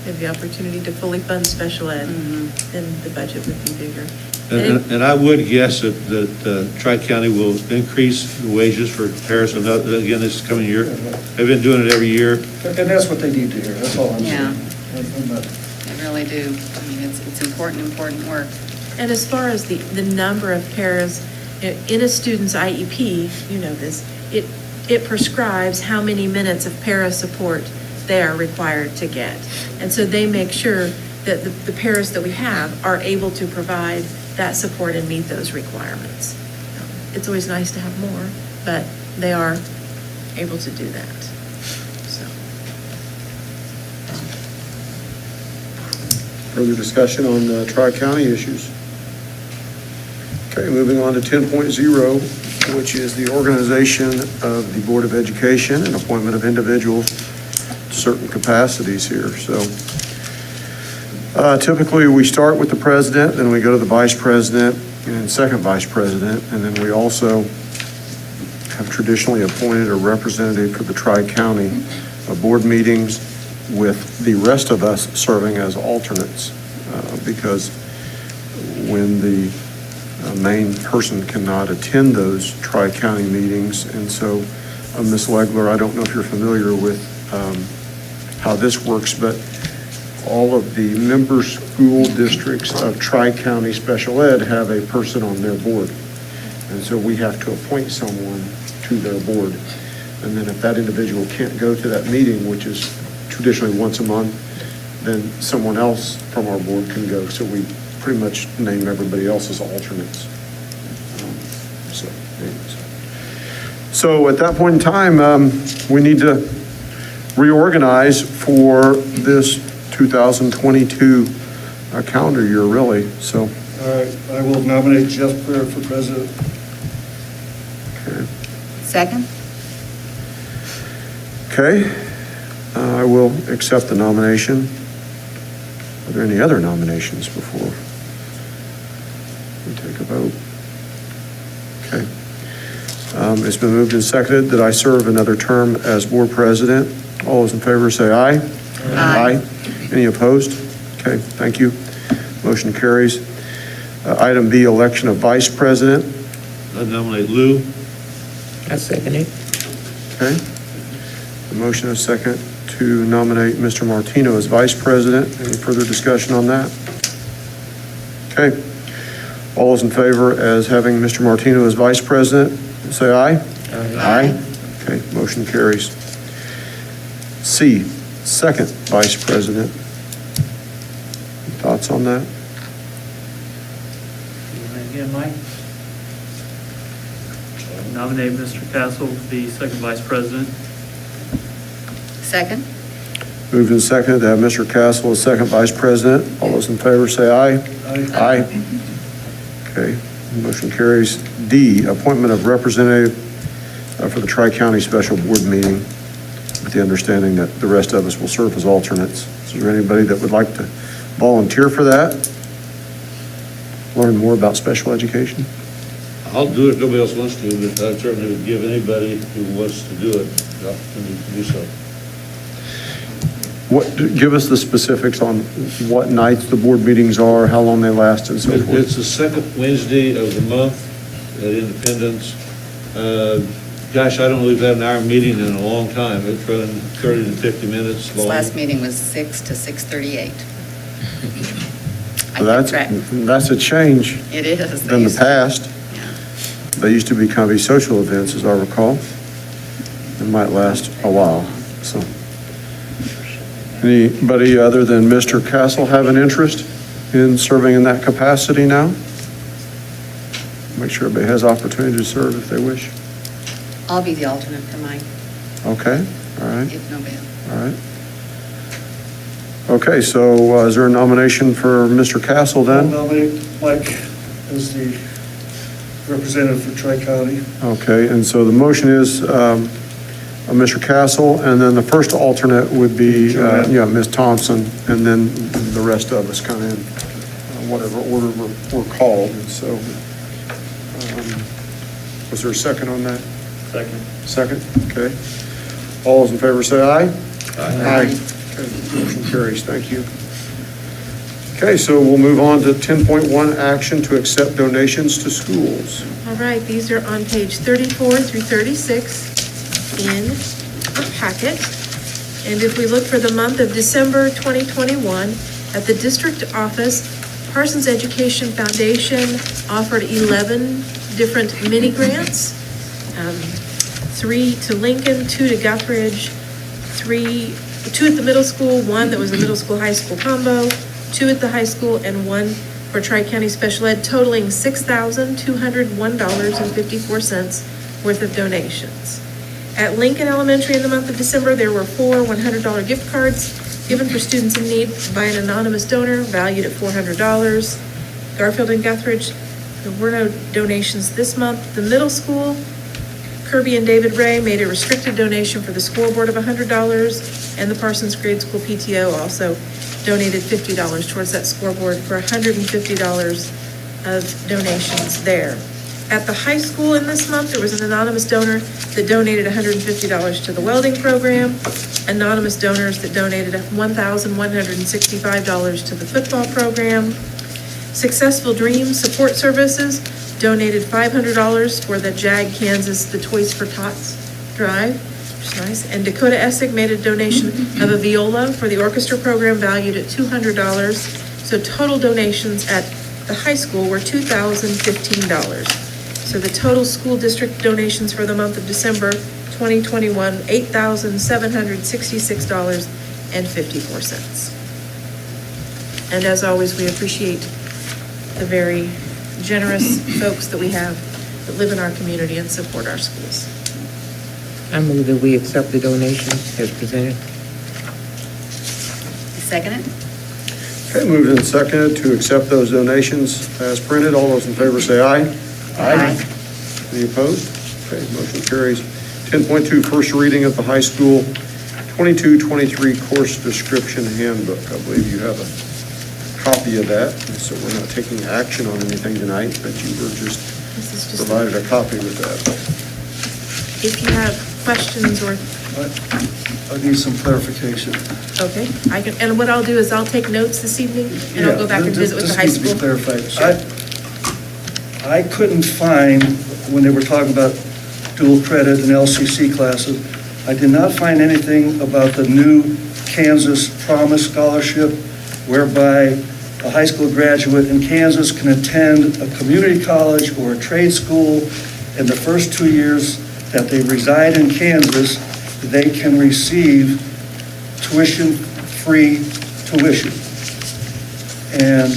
They have the opportunity to fully fund special ed, Mhm. then the budget would be bigger. And I would guess that Tri-County will increase the wages for pairs, again, this coming year. They've been doing it every year. And that's what they need to hear, that's all I'm saying. Yeah. I'm not- I really do. It's important work. And as far as the number of pairs, in a student's IEP, you know this, it prescribes how many minutes of para support they are required to get. And so they make sure that the paras that we have are able to provide that support and meet those requirements. It's always nice to have more, but they are able to do that. So. Further discussion on tri-county issues? Okay, moving on to 10.0, which is the organization of the Board of Education and appointment of individuals to certain capacities here. So typically we start with the president, then we go to the vice president and second vice president, and then we also have traditionally appointed a representative for the tri-county board meetings, with the rest of us serving as alternates, because when the main person cannot attend those tri-county meetings. And so, Ms. Legler, I don't know if you're familiar with how this works, but all of the member school districts of tri-county special ed have a person on their board. And so we have to appoint someone to their board. And then if that individual can't go to that meeting, which is traditionally once a month, then someone else from our board can go. So we pretty much name everybody else as alternates. So at that point in time, we need to reorganize for this 2022 calendar year, really. So. All right, I will nominate Jeff Prayer for president. Okay. Second? Okay, I will accept the nomination. Are there any other nominations before we take a vote? Okay. It's been moved and seconded that I serve another term as board president. All those in favor say aye. Aye. Any opposed? Okay, thank you. Motion carries. Item B, election of vice president. I nominate Lou. I second it. Okay. A motion and a second to nominate Mr. Martino as vice president. Any further discussion on that? Okay. All those in favor as having Mr. Martino as vice president, say aye. Aye. Okay, motion carries. C, second vice president. Thoughts on that? Again, Mike? Nominate Mr. Castle to be second vice president. Second? Moved and seconded to have Mr. Castle as second vice president. All those in favor say aye. Aye. Okay, motion carries. D, appointment of representative for the Tri-County Special Board meeting, with the understanding that the rest of us will serve as alternates. Is there anybody that would like to volunteer for that? Learn more about special education? I'll do it if nobody else wants to, but I certainly would give anybody who wants to do it the opportunity to do so. Give us the specifics on what nights the board meetings are, how long they last, and so forth. It's the second Wednesday of the month at Independence. Gosh, I don't believe we've had an hour meeting in a long time. It's running 30 to 50 minutes This long. last meeting was 6 to 6:38. I So kept track. that's a change It is. than the past. Yeah. They used to be kind of social events, as I recall. It might last a while, so. Anybody other than Mr. Castle have an interest in serving in that capacity now? Make sure everybody has opportunity to serve if they wish. I'll be the alternate for Mike, Okay, all right, if nobody else. all right. Okay, so is there a nomination for Mr. Castle I'll then? nominate Mike as the representative for Tri-County. Okay, and so the motion is Mr. Castle, and then the first alternate would be, Ms. Thompson, and then the rest of us kind of in whatever order we're called. And so, was there a second on that? Second. Second, okay. All those in favor say aye. Aye. Okay, motion carries, thank you. Okay, so we'll move on to 10.1, action to accept donations to schools. All right, these are on page 34 through 36 in the packet. And if we look for the month of December 2021, at the district office, Parsons Education Foundation offered 11 different mini grants. 3 to Lincoln, 2 to Guthridge, 2 at the middle school, 1 that was a middle school, high school combo, 2 at the high school, and 1 for Tri-County Special Ed, totaling $6,201.54 worth of donations. At Lincoln Elementary in the month of December, there were 4 $100 gift cards, given for students in need by an anonymous donor valued at $400. Garfield and Guthridge, there were no donations this month. The middle school, Kirby and David Ray made a restricted donation for the scoreboard of $100, and the Parsons Grade School PTO also donated $50 towards that scoreboard for $150 of donations there. At the high school in this month, there was an anonymous donor that donated $150 to the welding program, anonymous donors that donated $1,165 to the football program. Successful Dreams Support Services donated $500 for the JAG Kansas The Toys for Tots drive, which is nice. And Dakota Essig made a donation of a viola for the orchestra program valued at $200. So total donations at the high school were $2,015. So the total school district donations for the month of December 2021, $8,766.54. And as always, we appreciate the very generous folks that we have that live in our community and support our schools. I move that we accept the donation as presented. Second it? Okay, moved and seconded to accept those donations as printed. All those in favor say aye. Aye. Any opposed? Okay, motion carries. 10.2, first reading of the high school 22-23 course description handbook. I believe you have a copy of that, so we're not taking action on anything tonight, but you were just This is just provided a copy with that. if you have questions or, I need some clarification. okay, I can, and what I'll do is I'll take notes this evening and I'll go back and Yeah, visit with the this high needs to be school. clarified. I couldn't find, when they were talking about dual credit and LCC classes, I did not find anything about the new Kansas Promise Scholarship, whereby a high school graduate in Kansas can attend a community college or a trade school. In the first 2 years that they reside in Kansas, they can receive tuition-free tuition. And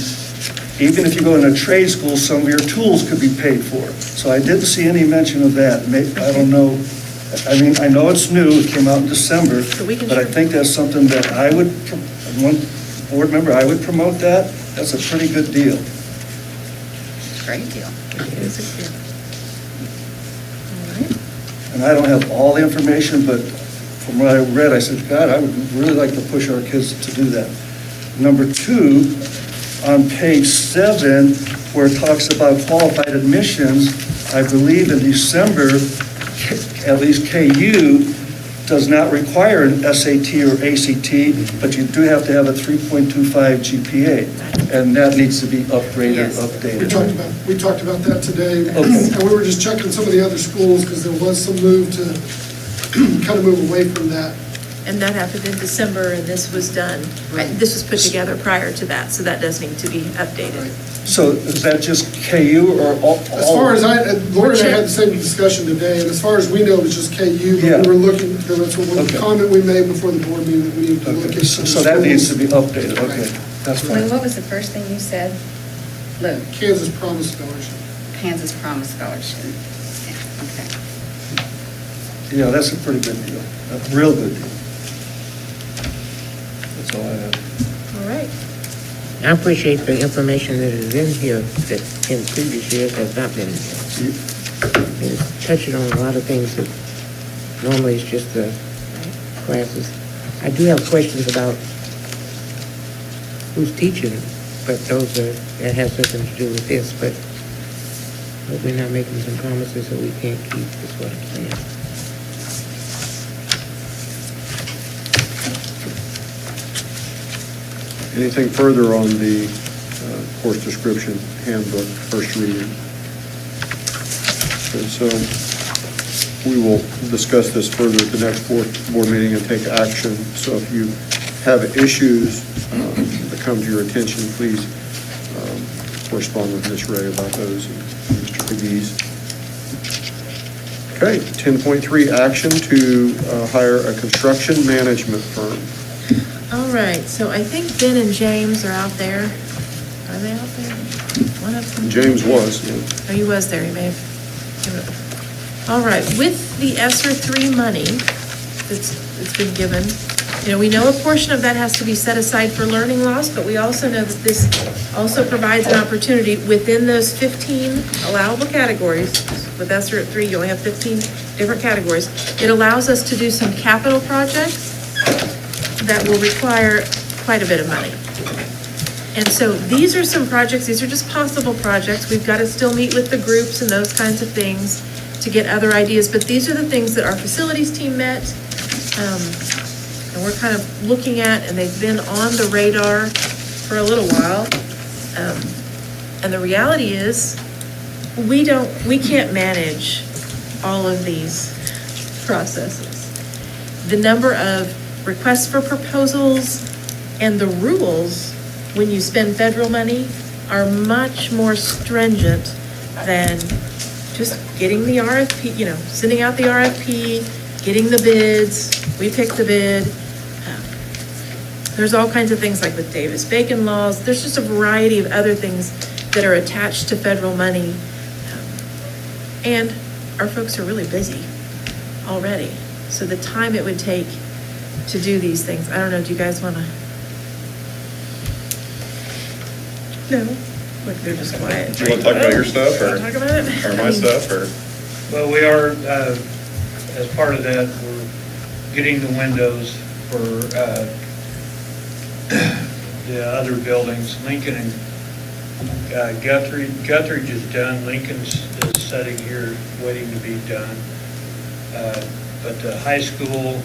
even if you go in a trade school, some of your tools could be paid for. So I didn't see any mention of that. I don't know, I mean, I know it's new, it came out in December, So we can but I sure- think that's something that I would, one board member, I would promote that. That's a pretty good deal. Great deal. It is a good. All right. And I don't have all the information, but from what I read, I said, God, I would really like to push our kids to do that. Number 2, on page 7, where it talks about qualified admissions, I believe in December, at least KU does not require an SAT or ACT, but you do have to have a 3.25 GPA, and that needs to be upgraded, Yes. updated. We talked about that today, Okay. and we were just checking some of the other schools, because there was some move to kind of move away from that. And that happened in December, and this was done, this was put together prior to that, so that does need to be updated. So is that just KU or all? As far as Laura and I had the same discussion today, and as far as we know, it's just KU, Yeah. but we were looking, that's what Okay. the comment we made before the board meeting, that we need to look Okay, at. so that needs to be updated, okay, that's Wait, fine. what was the first thing you said? Lou, Kansas Promise Scholarship. Kansas Promise Scholarship. Okay. Yeah, that's a pretty good deal, a real good deal. That's all I have. All right. I appreciate the information that is in here that in previous years has not been in here. It's touching on a lot of things that normally it's just the classes. I do have questions about who's teaching, but that has nothing to do with this, but hope we're not making some promises that we can't keep, is what I'm saying. Anything further on the course description handbook, first reading? And so we will discuss this further at the next board meeting and take action. So if you have issues that come to your attention, please correspond with Ms. Ray about those and Mr. Cadiz. Okay, 10.3, action to hire a construction management firm. All right, so I think Ben and James are out there. Are they out there? One of them. James was, yeah. Oh, he was there, he may have given it. All right, with the ESSER 3 money that's been given, You know, we know a portion of that has to be set aside for learning loss, but we also know that this also provides an opportunity within those 15 allowable categories. With ESSER at 3, you only have 15 different categories. It allows us to do some capital projects that will require quite a bit of money. And so these are some projects, these are just possible projects. We've got to still meet with the groups and those kinds of things to get other ideas, but these are the things that our facilities team met. And we're kind of looking at, and they've been on the radar for a little while. And the reality is, we can't manage all of these processes. The number of requests for proposals and the rules when you spend federal money are much more stringent than just getting the RFP, you know, sending out the RFP, getting the bids, we pick the bid. There's all kinds of things like with Davis-Bacon laws. There's just a variety of other things that are attached to federal money. And our folks are really busy already. So the time it would take to do these things, I don't know, do you guys want to? No, look, they're just quiet. Do you want to talk about your stuff, or? Talk about it? Or my stuff, or? Well, we are, as part of that, we're getting the windows for the other buildings. Lincoln and Guthridge is done. Lincoln's is sitting here waiting to be done. But the high school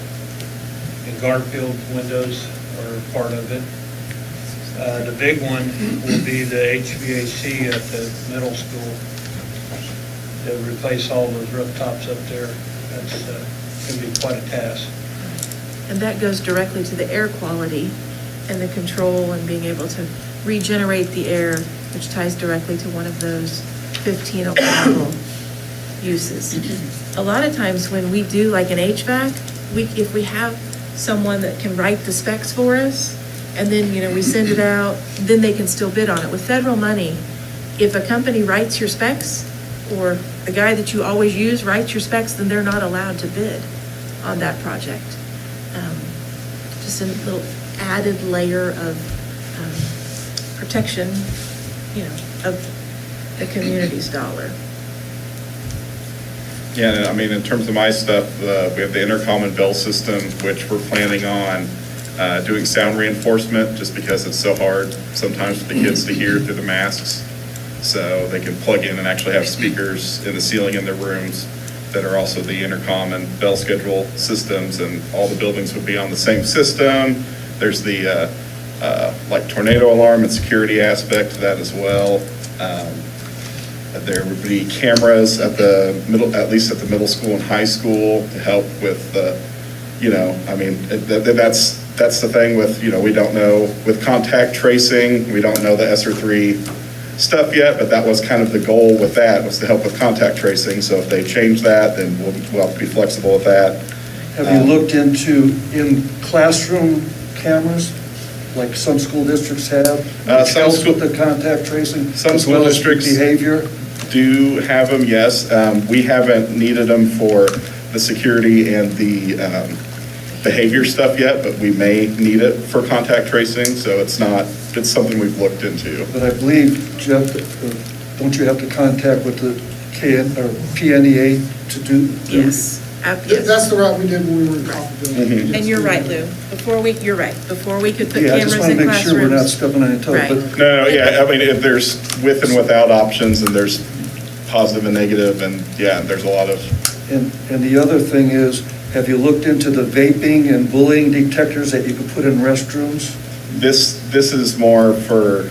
and Garfield windows are part of it. The big one will be the HVAC at the middle school. They'll replace all those rooftops up there. That's going to be quite a task. And that goes directly to the air quality and the control and being able to regenerate the air, which ties directly to one of those 15 allowable uses. A lot of times when we do like an HVAC, if we have someone that can write the specs for us, and then, you know, we send it out, then they can still bid on it. With federal money, if a company writes your specs, or the guy that you always use writes your specs, then they're not allowed to bid on that project. Just a little added layer of protection, you know, of the community's dollar. Yeah, I mean, in terms of my stuff, we have the intercom and bell system, which we're planning on doing sound reinforcement, just because it's so hard sometimes for the kids to hear through the masks. So they can plug in and actually have speakers in the ceiling in their rooms that are also the intercom and bell schedule systems, and all the buildings would be on the same system. There's the like tornado alarm and security aspect to that as well. There would be cameras at least at the middle school and high school to help with the, you know, I mean, that's the thing with, you know, we don't know with contact tracing, we don't know the ESSER 3 stuff yet, but that was kind of the goal with that, was to help with contact tracing. So if they change that, then we'll have to be flexible with that. Have you looked into in classroom cameras, like some school districts have? Which helps with the contact tracing? Some as school well as districts behavior? Do have them, yes. We haven't needed them for the security and the behavior stuff yet, but we may need it for contact tracing, so it's something we've looked into. But I believe, Jeff, don't you have to contact with the PNEA to do? Yes. Yes. That's the route we did when we were in Coffeyville. And you're right, Lou. Before we could put Yeah, I cameras just want in to make sure we're not classrooms. stepping on your toes. Right. But No, yeah, I mean, if there's with and without options, and there's positive and negative, and yeah, there's a lot of. And the other thing is, have you looked into the vaping and bullying detectors that you could put in restrooms? This is more for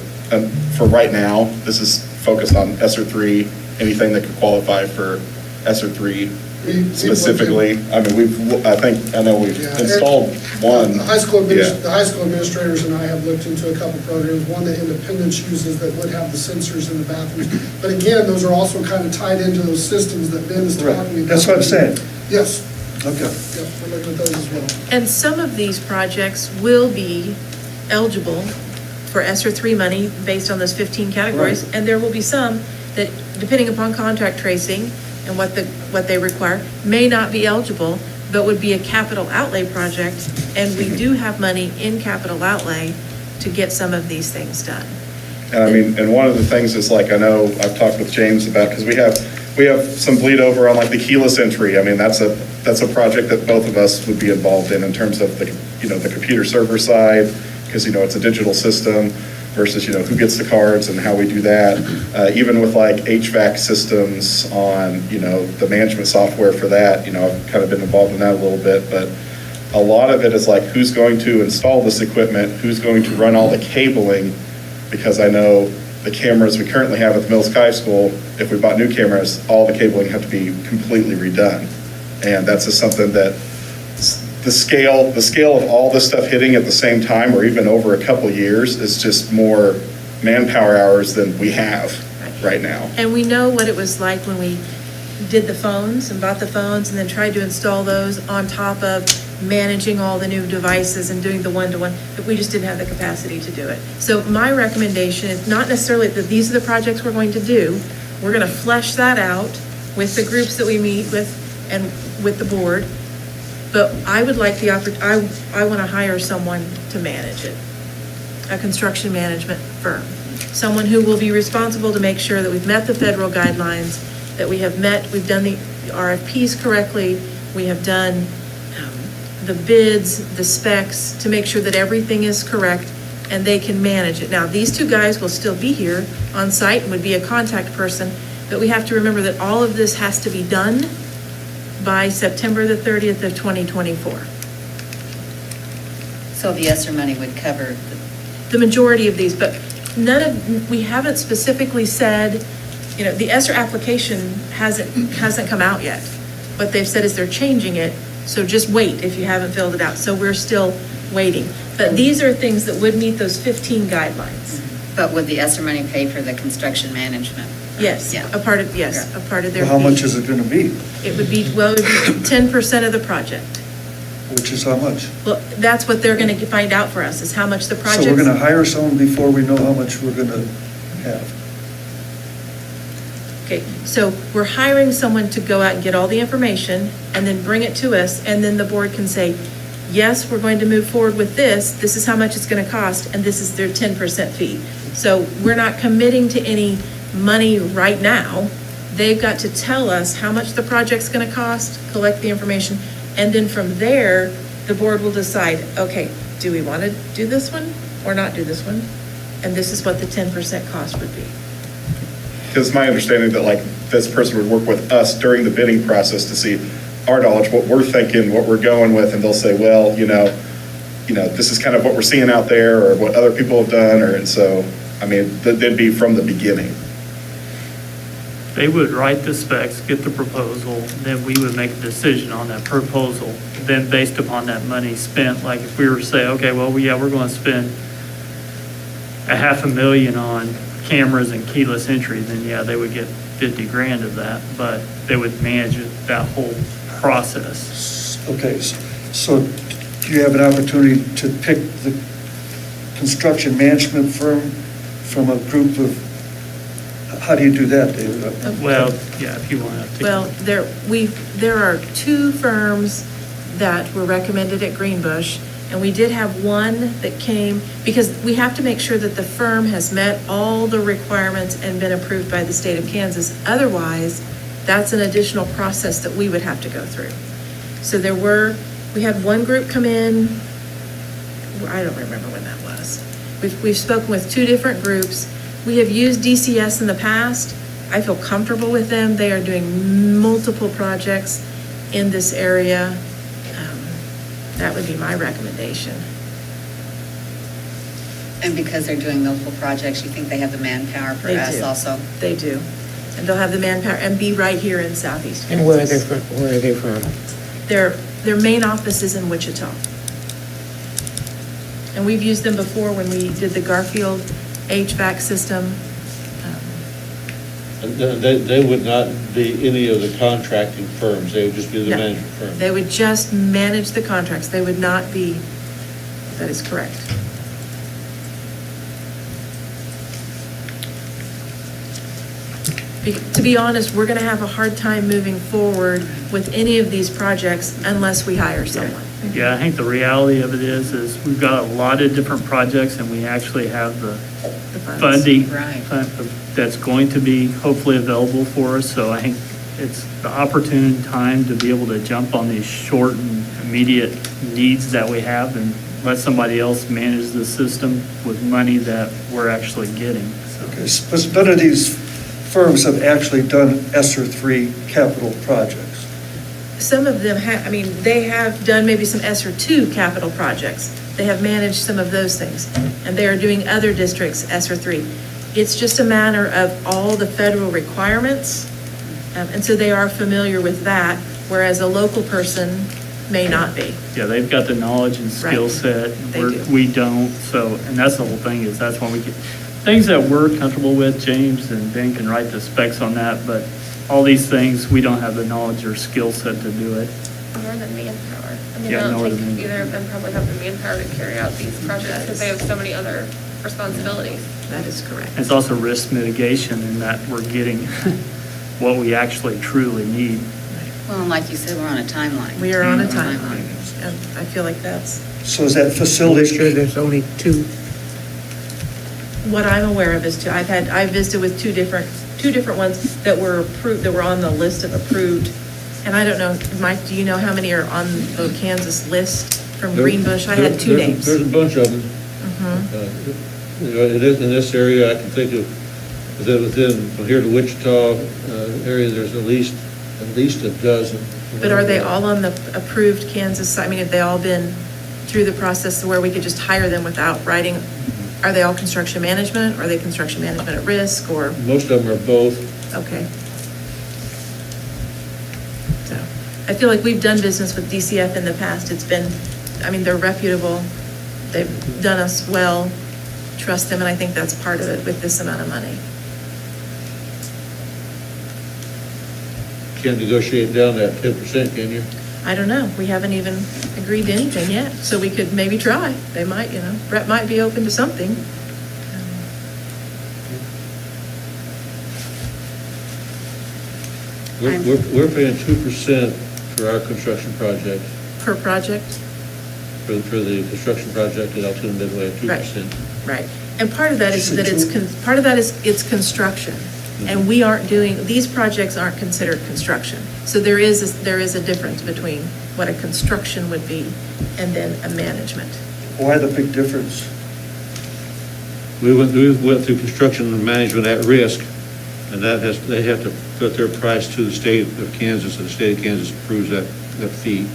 right now. This is focused on ESSER 3, anything that could qualify for ESSER 3 specifically. I mean, I know we've installed one. The high school Yeah. the high school administrators and I have looked into a couple programs, one that Independence uses that would have the sensors in the bathrooms. But again, those are also kind of tied into those systems that Ben is talking about. That's what I'm saying. Yes. Okay. Yep, we're looking at those as well. And some of these projects will be eligible for ESSER 3 money based on those 15 categories. Right. And there will be some that, depending upon contact tracing and what they require, may not be eligible, but would be a capital outlay project, and we do have money in capital outlay to get some of these things done. And I mean, and one of the things is like, I know I've talked with James about, because we have some bleed over on like the keyless entry. I mean, that's a project that both of us would be involved in terms of the, the computer server side, because, it's a digital system versus, who gets the cards and how we do that. Even with like HVAC systems on, the management software for that, I've kind of been involved in that a little bit, but a lot of it is like, who's going to install this equipment? Who's going to run all the cabling? Because I know the cameras we currently have at the Mills High School, if we bought new cameras, all the cabling have to be completely redone. And that's just something that the scale of all this stuff hitting at the same time, or even over a couple years, is just more manpower hours than we have right now. And we know what it was like when we did the phones and bought the phones and then tried to install those on top of managing all the new devices and doing the one-to-one, that we just didn't have the capacity to do it. So my recommendation is not necessarily that these are the projects we're going to do. We're going to flesh that out with the groups that we meet with and with the board. But I would like I want to hire someone to manage it, a construction management firm. Someone who will be responsible to make sure that we've met the federal guidelines, that we've done the RFPs correctly, we have done the bids, the specs, to make sure that everything is correct and they can manage it. Now, these two guys will still be here on site and would be a contact person, but we have to remember that all of this has to be done by September the 30th of 2024. So the ESSER money would cover The majority of these, but we haven't specifically said, the ESSER application hasn't come out yet. What they've said is they're changing it, so just wait if you haven't filled it out. So we're still waiting. But these are things that would meet those 15 guidelines. But would the ESSER money pay for the construction management? Yes, Yeah. a part of their Well, how fee. much is it gonna be? It would be 10% of the project. Which is how much? Well, that's what they're gonna find out for us, is how much the project. So we're gonna hire someone before we know how much we're gonna have. Okay, so we're hiring someone to go out and get all the information and then bring it to us, and then the board can say, yes, we're going to move forward with this is how much it's gonna cost, and this is their 10% fee. So we're not committing to any money right now. They've got to tell us how much the project's gonna cost, collect the information, and then from there, the board will decide, okay, do we wanna do this one or not do this one? And this is what the 10% cost would be. Because it's my understanding that like this person would work with us during the bidding process to see our knowledge, what we're thinking, what we're going with, and they'll say, well, this is kind of what we're seeing out there or what other people have done, and so, I mean, they'd be from the beginning. They would write the specs, get the proposal, then we would make a decision on that proposal. Then based upon that money spent, like if we were to say, okay, well, we're going to spend $500,000 on cameras and keyless entry, then yeah, they would get 50 grand of that, but they would manage that whole process. Okay, so do you have an opportunity to pick the construction management firm from a group of, how do you do that, David? Well, yeah, if you want to. Well, there are two firms that were recommended at Greenbush, and we did have one that came, because we have to make sure that the firm has met all the requirements and been approved by the state of Kansas. Otherwise, that's an additional process that we would have to go through. So we had one group come in, I don't remember when that was. We've spoken with two different groups. We have used DCS in the past. I feel comfortable with them. They are doing multiple projects in this area. That would be my recommendation. And because they're doing multiple projects, you think they have the manpower for They us do. also? They do. And they'll have the manpower and be right here in Southeast And where are they Kansas. from? Where are they from? Their main office is in Wichita. And we've used them before when we did the Garfield HVAC system. They would not be any of the contracting firms, they would just be the No. management firm. They would just manage the contracts. They would not be, that is correct. To be honest, we're going to have a hard time moving forward with any of these projects unless we hire someone. Yeah, I think the reality of it is we've got a lot of different projects and we actually have the The funds. funding Right. that's going to be hopefully available for us. So I think it's the opportune time to be able to jump on these short and immediate needs that we have and let somebody else manage the system with money that we're actually getting. So Okay, but none of these firms have actually done ESSER 3 capital projects. Some of them have, I mean, they have done maybe some ESSER 2 capital projects. They have managed some of those things, and they are doing other districts ESSER 3. It's just a matter of all the federal requirements, and so they are familiar with that, whereas a local person may not be. yeah, they've got the knowledge and skill Right. set. They We're- do. We don't. So, and that's the whole thing is that's when we get, things that we're comfortable with, James and Ben can write the specs on that, but all these things, we don't have the knowledge or skill set to do it. Nor the manpower. I mean, Yeah, I nor don't the think manpower. either of them probably have the manpower to carry out these projects because they have so many other responsibilities. That is correct. It's also risk mitigation in that we're getting what we actually truly need. Well, and like you said, we're on a timeline. We are on a We're timeline, and I feel like that's So is that We're facility? sure there's only two. what I'm aware of is two. I visited with two different ones that were approved, that were on the list of approved. And I don't know, Mike, do you know how many are on the Kansas list from Greenbush? I had two names. There's a bunch of them. Mhm. You know, in this area, I can think of, within, from here to Wichita area, there's at least a dozen. But are they all on the approved Kansas side? I mean, have they all been through the process where we could just hire them without writing? Are they all construction management? Are they construction management at risk or, Most of them are both. okay. So, I feel like we've done business with DCF in the past. It's been, I mean, they're reputable. They've done us well. Trust them, and I think that's part of it with this amount of money. Can't negotiate down that 10%, can you? I don't know. We haven't even agreed to anything yet, so we could maybe try. They might, Brett might be open to something. We're paying 2% for our construction project, Per project? for the construction project at Altoona Midway, 2%. Right. And part of that is that it's construction. And we aren't doing, these projects aren't considered construction. So there is a difference between what a construction would be and then a management. Why the big difference? We went through construction and management at risk, and they have to put their price to the state of Kansas, and the state of Kansas approves that fee.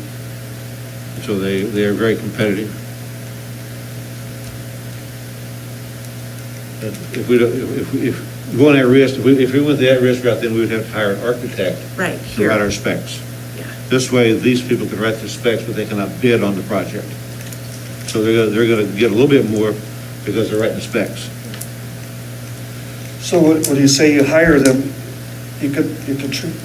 So they are very competitive. And if we go on at risk, if we went the at-risk route, then we would have to hire an architect Right, to here. write our specs. Yeah. This way, these people can write the specs, but they cannot bid on the project. So they're gonna get a little bit more because they're writing the specs. So when you say you hire them, you could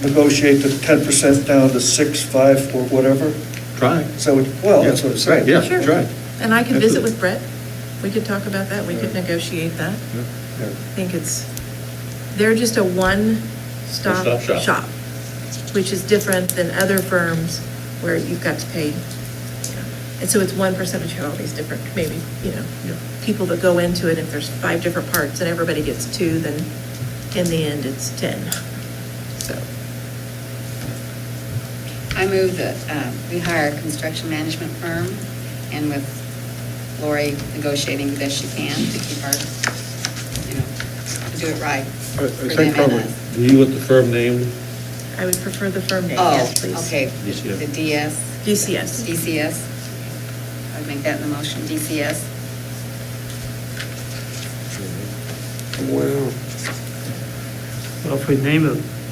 negotiate the 10% down to 6, 5, or whatever? Try. Is that what, well, that's what I'm saying. Right, yeah, Sure. try. And I could visit Absolutely. with Brett. We could talk about that. We could negotiate that. Yeah. I think they're just a one-stop One-stop shop. which is different than other firms where you've got to pay. And so it's 1%, but you have all these different, maybe, people that go into it. If there's 5 different parts and everybody gets 2, then in the end, it's 10. So, I move that we hire a construction management firm, and with Lori negotiating the best she can to keep our, to do it right for them and us. Do you want the firm name? I would prefer the firm name, Oh, yes, please. okay, DCF. the DS, DCS. DCS. I would make that in the motion, DCS. Well, Well, if we name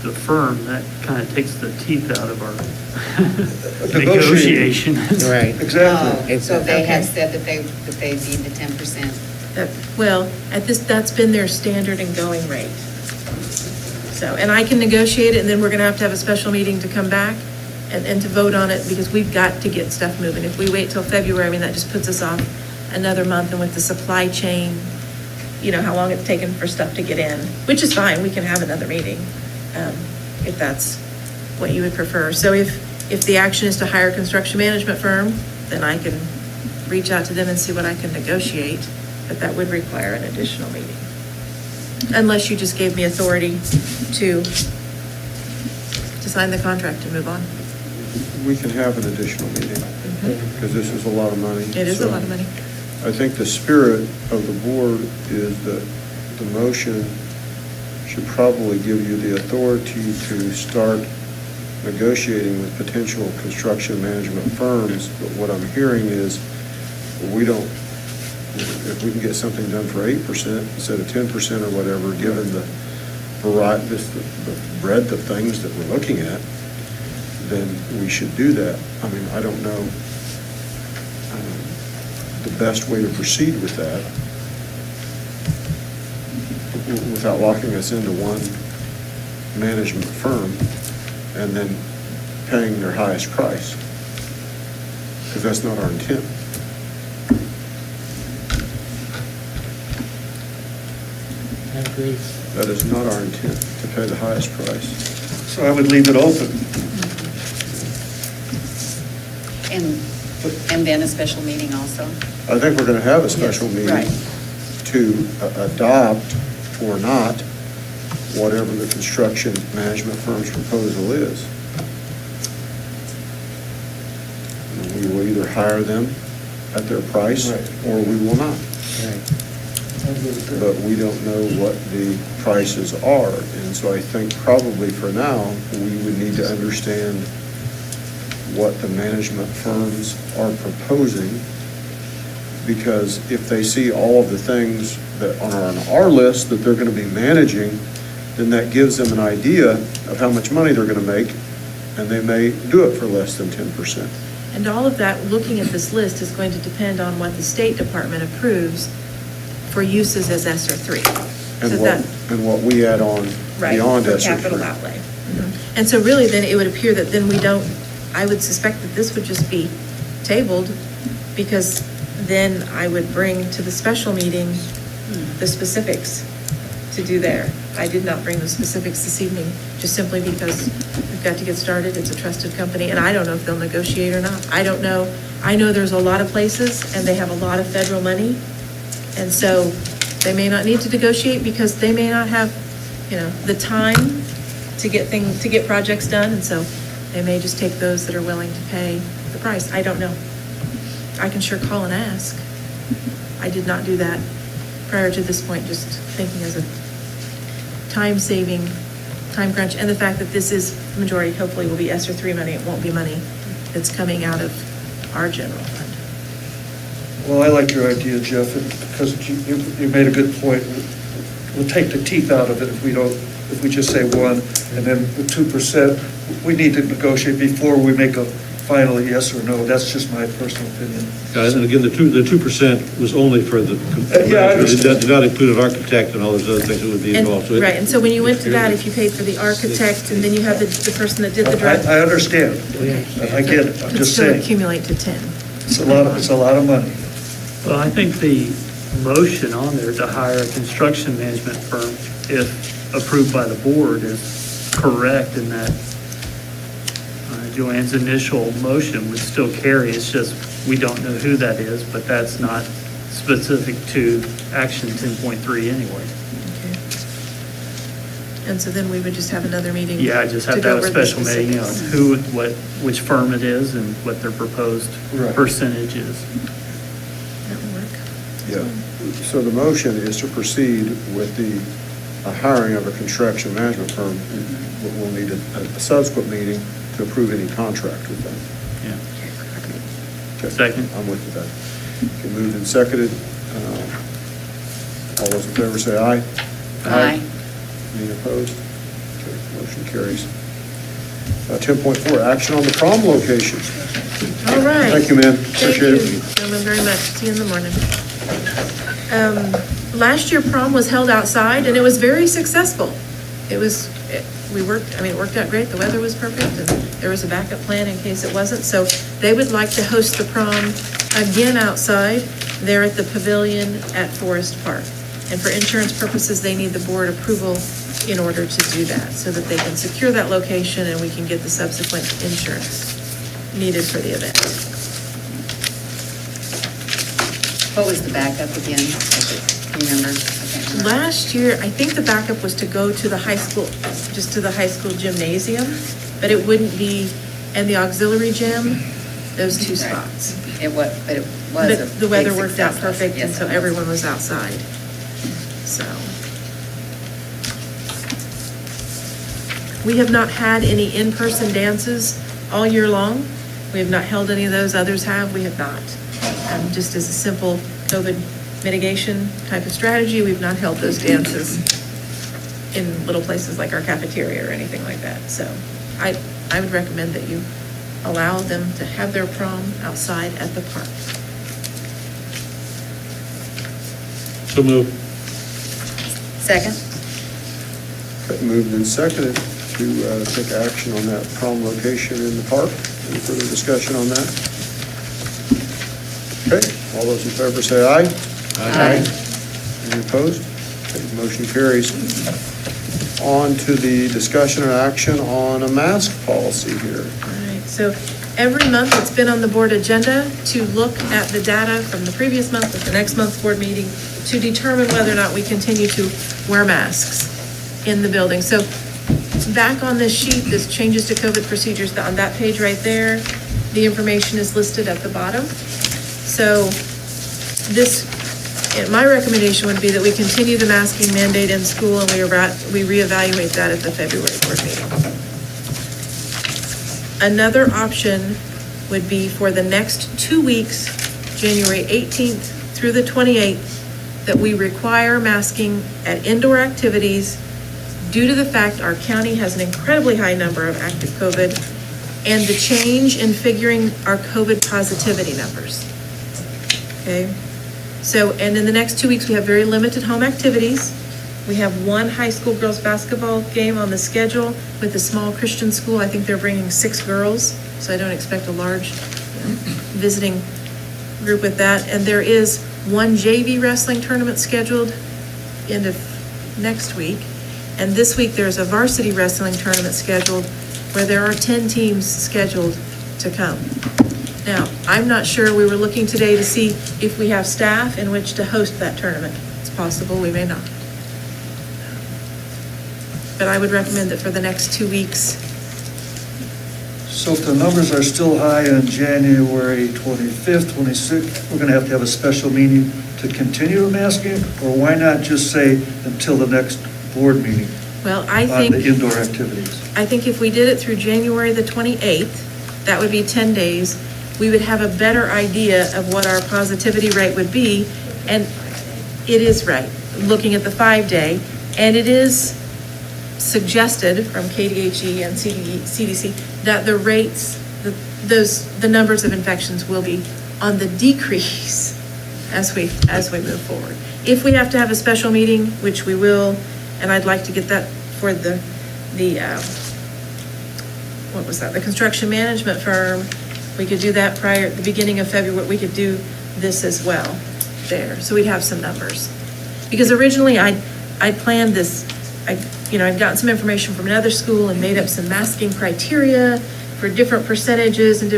the firm, that kind of takes the teeth out of our Negotiating. negotiation. right. Exactly. Oh, so they had Okay. said that they need the 10%. Well, that's been their standard and going rate. So, and I can negotiate it, and then we're gonna have to have a special meeting to come back and to vote on it, because we've got to get stuff moving. If we wait till February, I mean, that just puts us off another month, and with the supply chain, how long it's taken for stuff to get in, which is fine, we can have another meeting. if that's what you would prefer. So if the action is to hire a construction management firm, then I can reach out to them and see what I can negotiate, but that would require an additional meeting. Unless you just gave me authority to sign the contract and move on. We can have an additional meeting, because this is a lot of money. It is a lot of money. I think the spirit of the board is that the motion should probably give you the authority to start negotiating with potential construction management firms, but what I'm hearing is, we don't, if we can get something done for 8% instead of 10% or whatever, given the variety, the breadth of things that we're looking at, then we should do that. I mean, I don't know the best way to proceed with that without locking us into one management firm and then paying their highest price, because that's not our intent. I agree. That is not our intent, to pay the highest price. So I would leave it open. And then a special meeting also. I think we're going to have a special Yes, meeting right. to adopt or not whatever the construction management firm's proposal is. And we will either hire them at their price or we will not. But we don't know what the prices are. And so I think probably for now, we would need to understand what the management firms are proposing, because if they see all of the things that are on our list that they're going to be managing, then that gives them an idea of how much money they're going to make, and they may do it for less than 10%. And all of that, looking at this list, is going to depend on what the State Department approves for uses as ESSER 3. And what we add on Right, beyond for ESSER 3. capital outlay. And so really, then it would appear that then we don't, I would suspect that this would just be tabled, because then I would bring to the special meeting the specifics to do there. I did not bring the specifics this evening, just simply because we've got to get started. It's a trusted company, and I don't know if they'll negotiate or not. I don't know. I know there's a lot of places, and they have a lot of federal money, and so they may not need to negotiate because they may not have, the time to get projects done, and so they may just take those that are willing to pay the price. I don't know. I can sure call and ask. I did not do that prior to this point, just thinking as a time-saving, time crunch, and the fact that this is, majority hopefully will be ESSER 3 money. It won't be money that's coming out of our general fund. Well, I like your idea, Jeff, because you made a good point. We'll take the teeth out of it if we just say 1, and then the 2%, we need to negotiate before we make a final yes or no. That's just my personal opinion. And again, the 2% was only for the. Yeah, I understand. It did not include an architect and all those other things that would be involved. So Right, and so when you went to that, if you paid for the architect, and then you have the person that did the draft. I understand. I get it. I'm Could just still saying. accumulate to 10. It's a lot of money. Well, I think the motion on there to hire a construction management firm, if approved by the board, is correct in that Joanne's initial motion would still carry. It's just, we don't know who that is, but that's not specific to action 10.3 anyway. Okay. And so then we would just have another meeting. Yeah, I just have to go have a over the special meeting on specifics. which firm it is and what their proposed Right. percentage is. That will work. Yeah, so the motion is to proceed with the hiring of a construction management firm. We'll need a subsequent meeting to approve any contract with them. Yeah. Okay. Second. I'm with you then. Okay, moved and seconded. All those in favor say aye. Aye. Any opposed? Okay, motion carries. 10.4, action on the prom location. All right. Thank you, man. Thank Appreciate you, it. gentlemen, very much. See you in the morning. Last year, prom was held outside, and it was very successful. It worked out great. The weather was perfect, and there was a backup plan in case it wasn't. So they would like to host the prom again outside. They're at the pavilion at Forest Park. And for insurance purposes, they need the board approval in order to do that, so that they can secure that location and we can get the subsequent insurance needed for the event. What was the backup again? Can you remember? I can't remember. Last year, I think the backup was to go to the high school, just to the high school gymnasium, but it wouldn't be, and the auxiliary gym, those two Right. spots. It was, but it was a But the weather big worked out success. perfect, and Yes, so it was. everyone was outside. So. We have not had any in-person dances all year long. We have not held any of those, others have, we have not. Just as a simple COVID mitigation type of strategy, we've not held those dances in little places like our cafeteria or anything like that. So I would recommend that you allow them to have their prom outside at the park. So moved. Second? Okay, moved and seconded to take action on that prom location in the park. Any further discussion on that? Okay, all those in favor say aye. Aye. Any opposed? Okay, motion carries. On to the discussion and action on a mask policy here. All right, so every month it's been on the board agenda to look at the data from the previous month at the next month's board meeting to determine whether or not we continue to wear masks in the building. So back on this sheet, this changes to COVID procedures, on that page right there, the information is listed at the bottom. So this, my recommendation would be that we continue the masking mandate in school and we reevaluate that at the February board meeting. Another option would be for the next 2 weeks, January 18th through the 28th, that we require masking at indoor activities due to the fact our county has an incredibly high number of active COVID and the change in figuring our COVID positivity numbers. Okay? So, and in the next 2 weeks, we have very limited home activities. We have one high school girls basketball game on the schedule with a small Christian school. I think they're bringing 6 girls, so I don't expect a large visiting group with that. And there is one JV wrestling tournament scheduled end of next week. And this week, there's a varsity wrestling tournament scheduled where there are 10 teams scheduled to come. Now, I'm not sure, we were looking today to see if we have staff in which to host that tournament. It's possible we may not. But I would recommend that for the next 2 weeks. So if the numbers are still high on January 25th, 26th, we're going to have a special meeting to continue masking? Or why not just say until the next board meeting Well, I on the think, indoor activities? I think if we did it through January the 28th, that would be 10 days, we would have a better idea of what our positivity rate would be. And it is right, looking at the 5-day, and it is suggested from KDHE and CDC that the rates, the numbers of infections will be on the decrease as we move forward. If we have to have a special meeting, which we will, and I'd like to get that for the what was that? The construction management firm, we could do that prior, at the beginning of February, we could do this as well there. So we'd have some numbers. Because originally I planned this, I'd gotten some information from another school and made up some masking criteria for different percentages and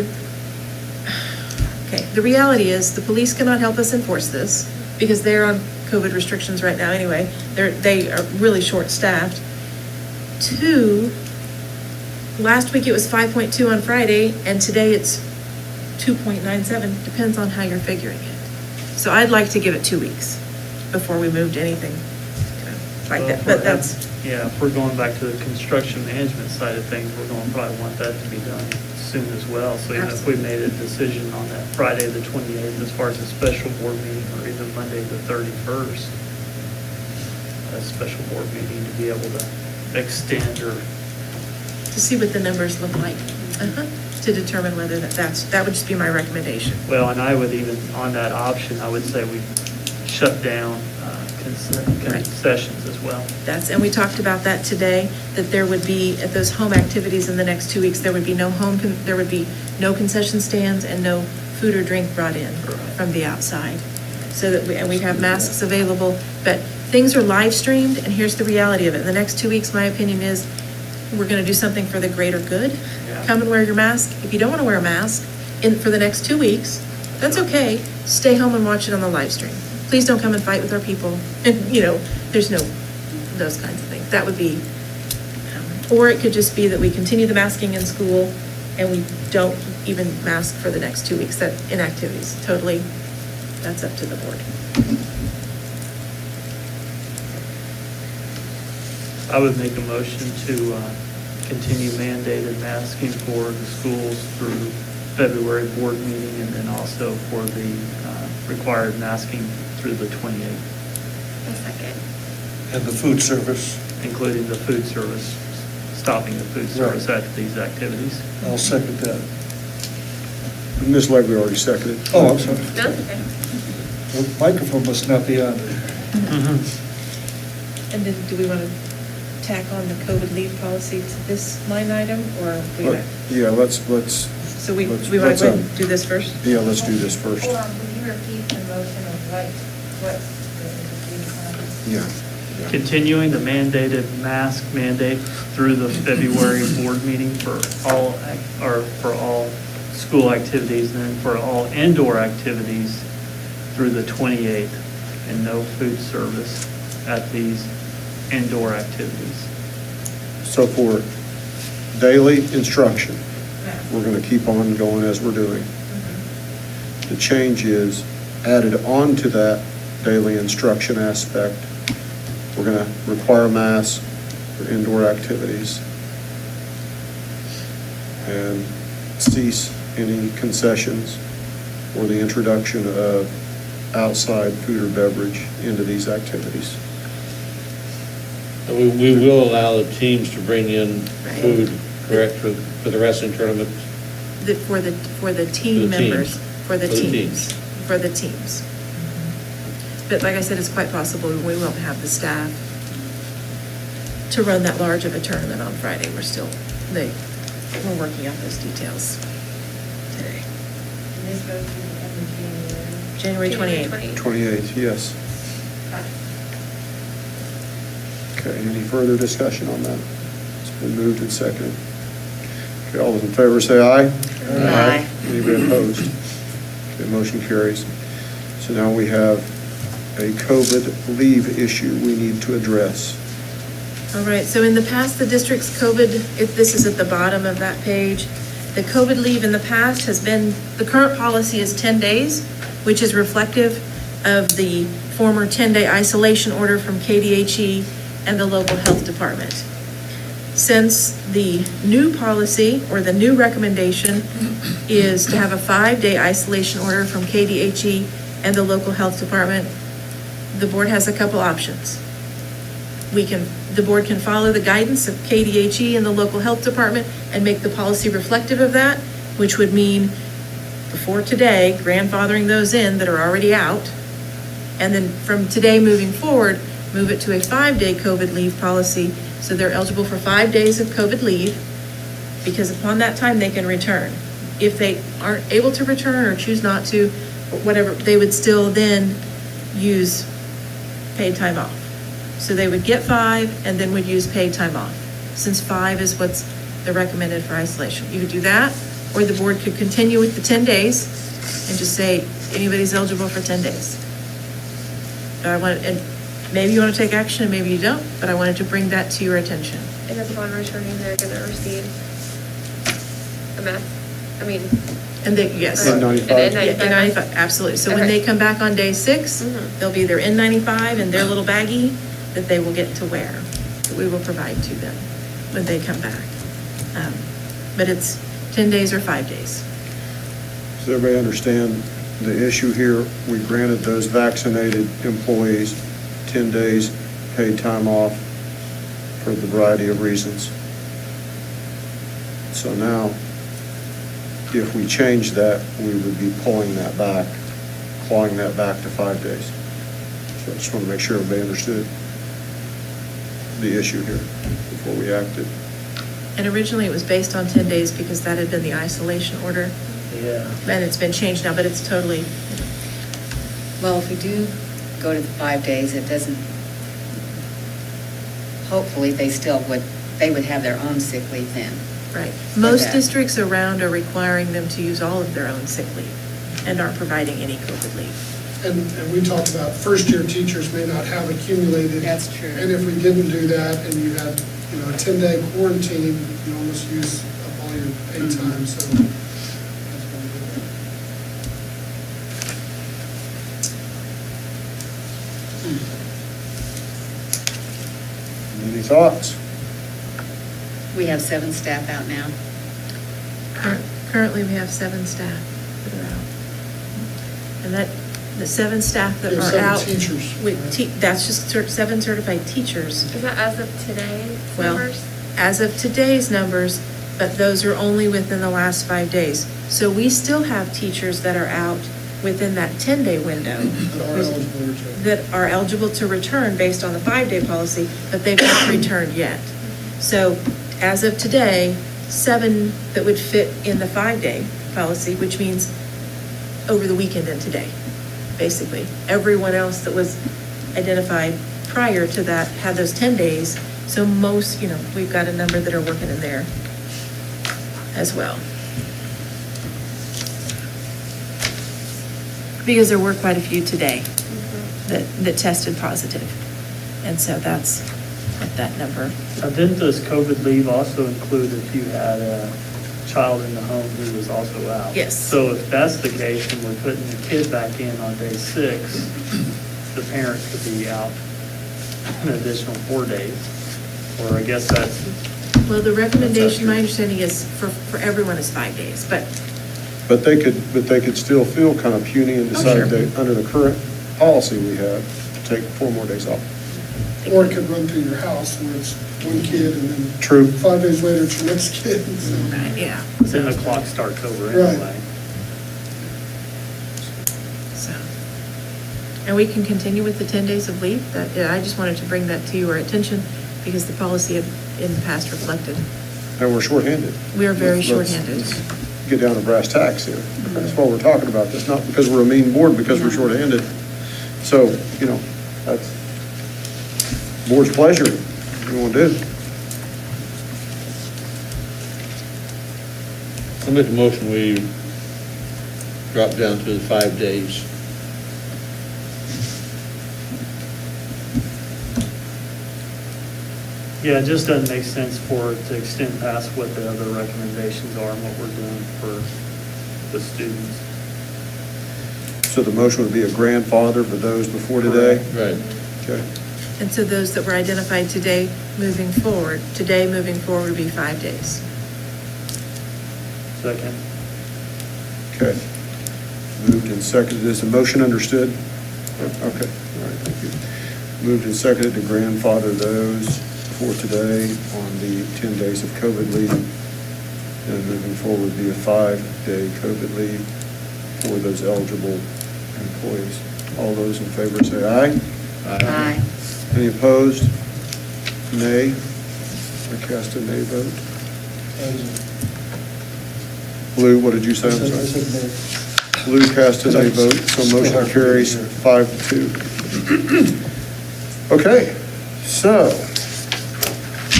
okay, the reality is the police cannot help us enforce this because they're on COVID restrictions right now anyway. They are really short-staffed. 2, last week it was 5.2 on Friday, and today it's 2.97, depends on how you're figuring it. So I'd like to give it 2 weeks before we moved anything like that, but that's. Yeah, if we're going back to the construction management side of things, we're going to probably want that to be done soon as well. So even if we made a decision on that Friday, the 28th, as far as a special board meeting, or even Monday, the 31st, a special board meeting to be able to extend or. To see what the numbers look like, to determine whether that would just be my recommendation. Well, and I would even, on that option, I would say we shut down concessions as well. And we talked about that today, that there would be, at those home activities in the next 2 weeks, there would be no concession stands and no food or drink brought in from the outside. so that and we have masks available, but things are live streamed, and here's the reality of it. In the next 2 weeks, my opinion is, we're gonna do something for the greater good. Yeah. Come and wear your mask. If you don't wanna wear a mask for the next 2 weeks, that's okay. Stay home and watch it on the live stream. Please don't come and fight with our people. And, there's no, those kinds of things. That would be, or it could just be that we continue the masking in school and we don't even mask for the next 2 weeks, that in activities. Totally, that's up to the board. I would make a motion to continue mandated masking for the schools through February board meeting, and then also for the required masking through the 28th, A second. And the food service, including the food service, stopping the food service at these activities. I'll second that. Ms. Legler already seconded. Oh, I'm sorry. No, it's okay. The microphone must not be on. And then do we want to tack on the COVID leave policy to this line item, or we want Yeah, let's, so we want let's, to go ahead and do this first? yeah, let's do this first. Hold on, will you repeat the motion of what's the Yeah. Continuing the mandated mask mandate through the February board meeting for all, or for all school activities, and then for all indoor activities through the 28th, and no food service at these indoor activities. So for daily instruction, we're going to keep on going as we're doing. The change is added on to that daily instruction aspect. We're going to require masks for indoor activities and cease any concessions or the introduction of outside food or beverage into these activities. We will allow the teams to bring in Right. food, correct, for the wrestling tournament? For the team For the members, teams. for the For the teams, teams. for the teams. But like I said, it's quite possible we won't have the staff to run that large of a tournament on Friday. We're working out those details today. This goes to the end of January 28th. 28th, yes. Okay, any further discussion on that? It's been moved and seconded. Okay, all those in favor say aye. Aye. Anybody opposed? Okay, motion carries. So now we have a COVID leave issue we need to address. All right, so in the past, the district's COVID, this is at the bottom of that page. The COVID leave in the past has been, the current policy is 10 days, which is reflective of the former 10-day isolation order from KDHE and the local health department. Since the new policy, or the new recommendation, is to have a 5-day isolation order from KDHE and the local health department, the board has a couple options. The board can follow the guidance of KDHE and the local health department and make the policy reflective of that, which would mean, before today, grandfathering those in that are already out, and then from today moving forward, move it to a 5-day COVID leave policy, so they're eligible for 5 days of COVID leave, because upon that time, they can return. If they aren't able to return or choose not to, or whatever, they would still then use paid time off. So they would get 5 and then would use paid time off, since 5 is what's the recommended for isolation. You could do that, or the board could continue with the 10 days and just say anybody's eligible for 10 days. And maybe you want to take action, and maybe you don't, but I wanted to bring that to your attention. And upon returning, they're gonna receive a mask, And they, yes. N95? An Yeah, N95. N95, absolutely. So when Okay. they come back on day 6, Mhm. they'll be their N95 and their little baggie that they will get to wear, that we will provide to them when they come back. But it's 10 days or 5 days. Does everybody understand the issue here? We granted those vaccinated employees 10 days paid time off for the variety of reasons. So now, if we change that, we would be pulling that back, clawing that back to 5 days. So I just want to make sure everybody understood the issue here before we acted. And originally, it was based on 10 days because that had been the isolation order. Yeah. And it's been changed now, but it's totally, Well, if we do go to the 5 days, it doesn't, hopefully, they would have their own sick leave then. Right. Most that. districts around are requiring them to use all of their own sick leave and aren't providing any COVID leave. And we talked about first-year teachers may not have accumulated. That's true. And if we didn't do that and you had, a 10-day quarantine, you almost use up all your paid time, so. that's why we did that. Any thoughts? We have 7 staff out now. Currently, we have 7 staff that are out. And the 7 staff that We have are 7 out. teachers. That's just 7 certified teachers. Is that as of today Well, numbers? as of today's numbers, but those are only within the last 5 days. So we still have teachers that are out within that 10-day window. That are eligible to return. That are eligible to return based on the 5-day policy, but they've not returned yet. So as of today, 7 that would fit in the 5-day policy, which means over the weekend and today, basically. Everyone else that was identified prior to that had those 10 days. So most, we've got a number that are working in there as well. Because there were quite a few today that tested positive. And so that's what that number. Now, didn't this COVID leave also include if you had a child in the home who was also out? Yes. So if that's the case, and we're putting the kid back in on day 6, the parent could be out an additional 4 days. Or I guess that's. Well, the recommendation, my understanding is for everyone is 5 days, but But they could still feel kind of puny and decide sure. they, under the current policy we have, to take 4 more days off. Or it could run through your house where it's one kid and then. True. 5 days later, it's your next kid. So. right, yeah. Then the clock starts over Right. anyway. So, and we can continue with the 10 days of leave. I just wanted to bring that to your attention because the policy had in the past reflected. And we're shorthanded. We are very Let's shorthanded. Get down to brass tacks here. That's why we're talking about this, not because we're a mean board, because we're shorthanded. So, that's board's pleasure. What do you want to do? I'll make a motion, we drop down to the 5 days. Yeah, it just doesn't make sense for it to extend past what the other recommendations are and what we're doing for the students. So the motion would be a grandfather for those before today? Right. Okay. And so those that were identified today moving forward would be 5 days. Second. Okay. Moved and seconded. Is the motion understood? Okay, all right, thank you. Moved and seconded to grandfather those for today on the 10 days of COVID leave. And moving forward would be a 5-day COVID leave for those eligible employees. All those in favor say aye. Aye. Any opposed? Nay? I cast a nay vote. Blue, what did you say? I'm I sorry. said no. Blue cast a nay vote, so motion carries 5-2. Okay, so,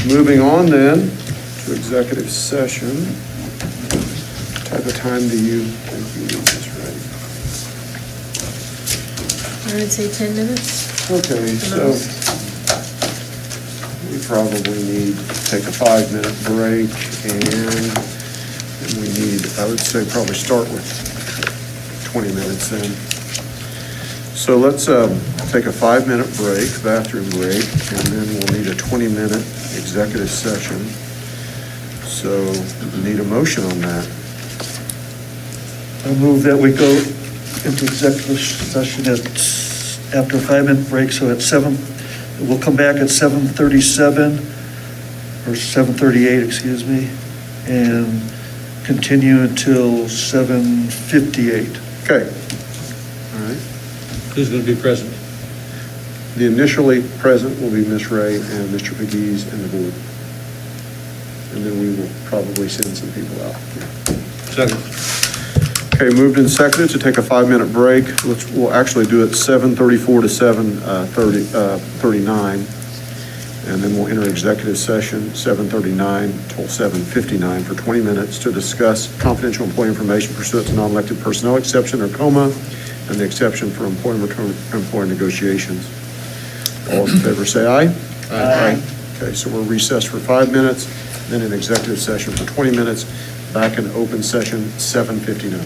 moving on then to executive session. What type of time do you think you need this ready? I would say 10 minutes. Okay, The so most. we probably need to take a 5-minute break, and we need, I would say, probably start with 20 minutes in. So let's take a 5-minute break, bathroom break, and then we'll need a 20-minute executive session. So we need a motion on that. I move that we go into executive session after a 5-minute break, so at 7, we'll come back at 7:37, or 7:38, excuse me, and continue until 7:58. Okay. All right. Who's going to be present? The initially present will be Ms. Ray and Mr. Pegues and the board. And then we will probably send some people out. Second. Okay, moved and seconded to take a 5-minute break. We'll actually do it 7:34 to 7:39. And then we'll enter executive session 7:39 till 7:59 for 20 minutes to discuss confidential employee information pursuant to non-elected personnel exception or COMA and the exception for employment employer negotiations. All those in favor say aye. Aye. Okay, so we're recessed for 5 minutes, then in executive session for 20 minutes, back in open session 7:59.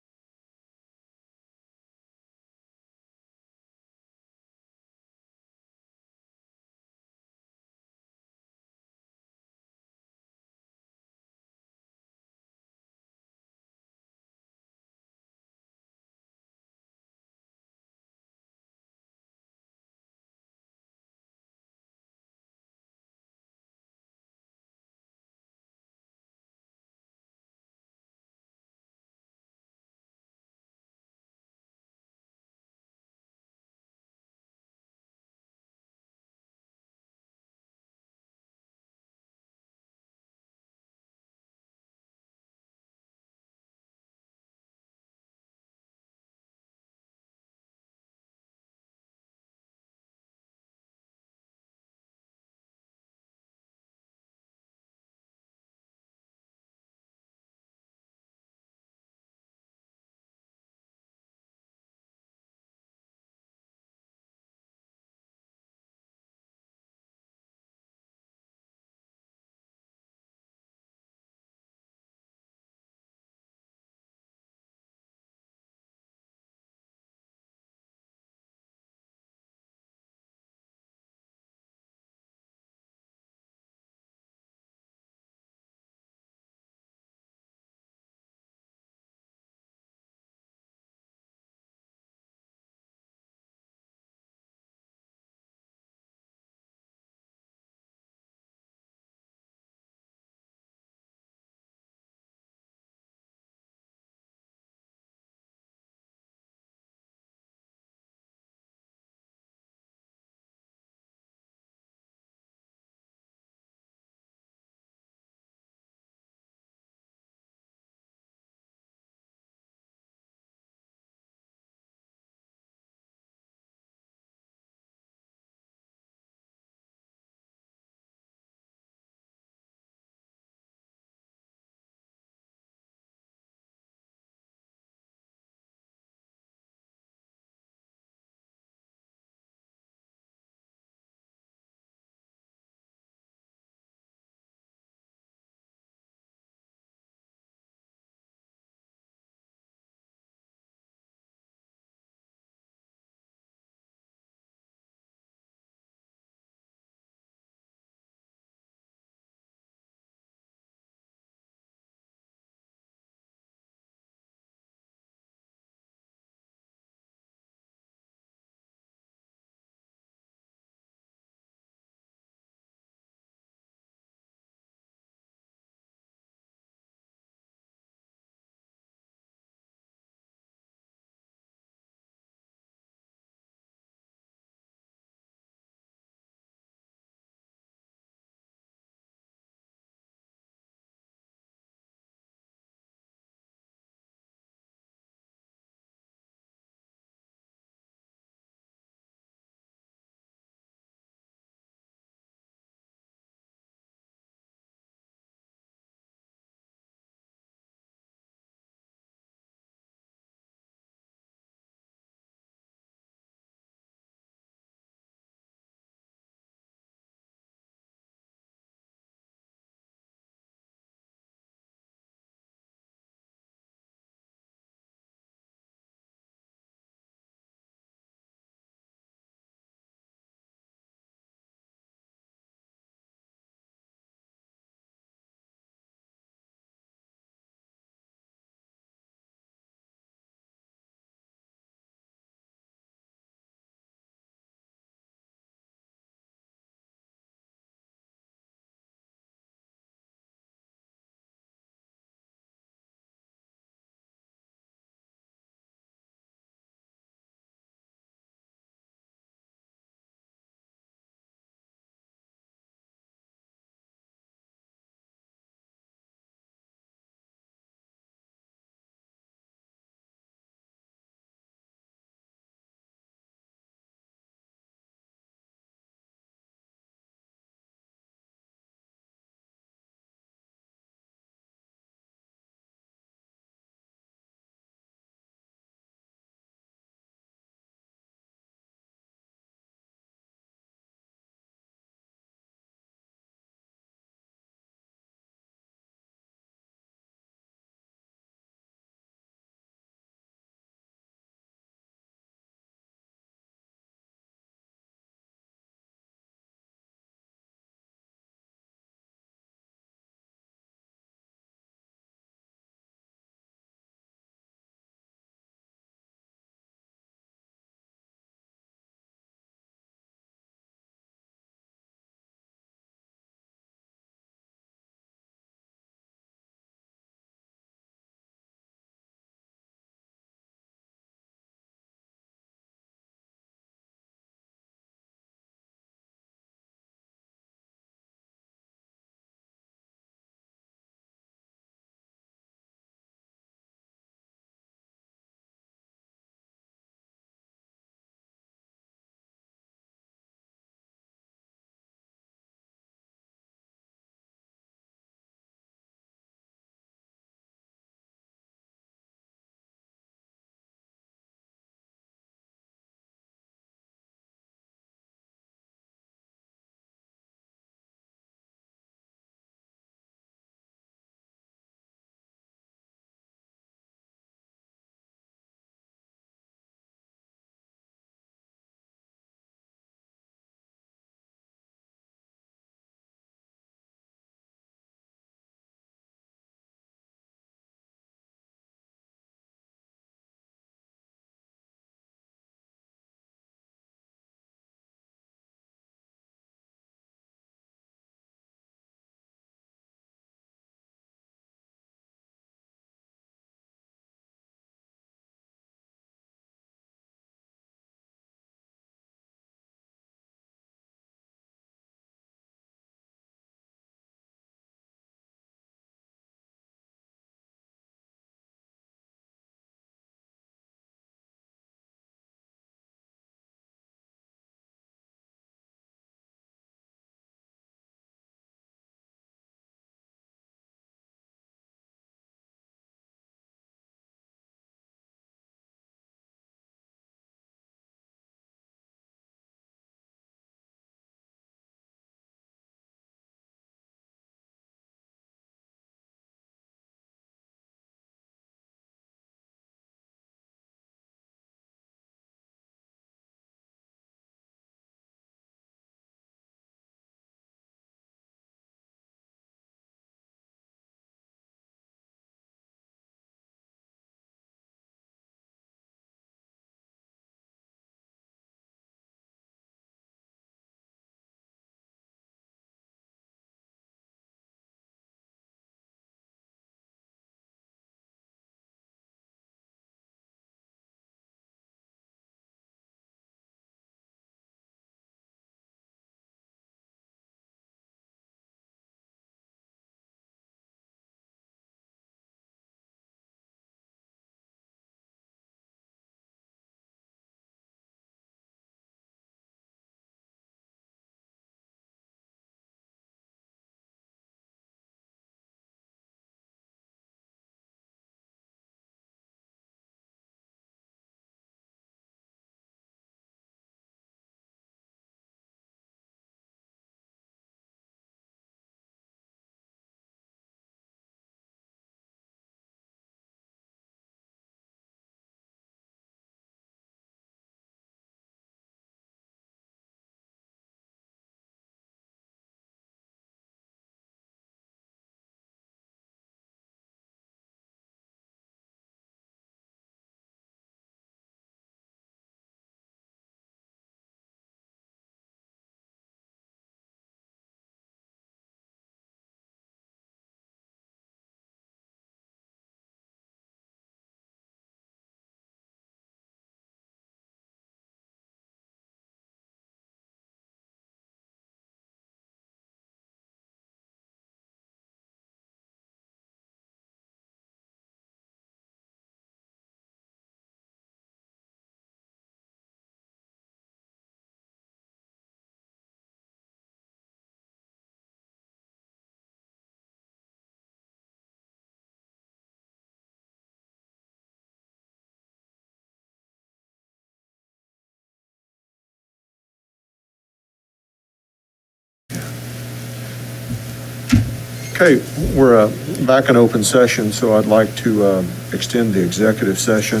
Okay, we're back in open session, so I'd like to extend the executive session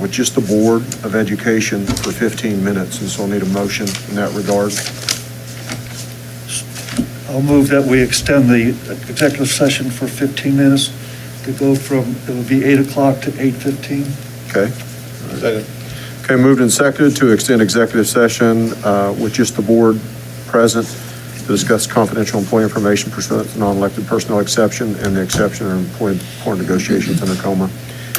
with just the Board of Education for 15 minutes, and so I'll need a motion in that regard. I'll move that we extend the executive session for 15 minutes to go from, it would be 8 o'clock to 8:15. Okay? Second. Okay, moved and seconded to extend executive session with just the board present to discuss confidential employee information pursuant to non-elected personnel exception and the exception of employee negotiations in Tacoma.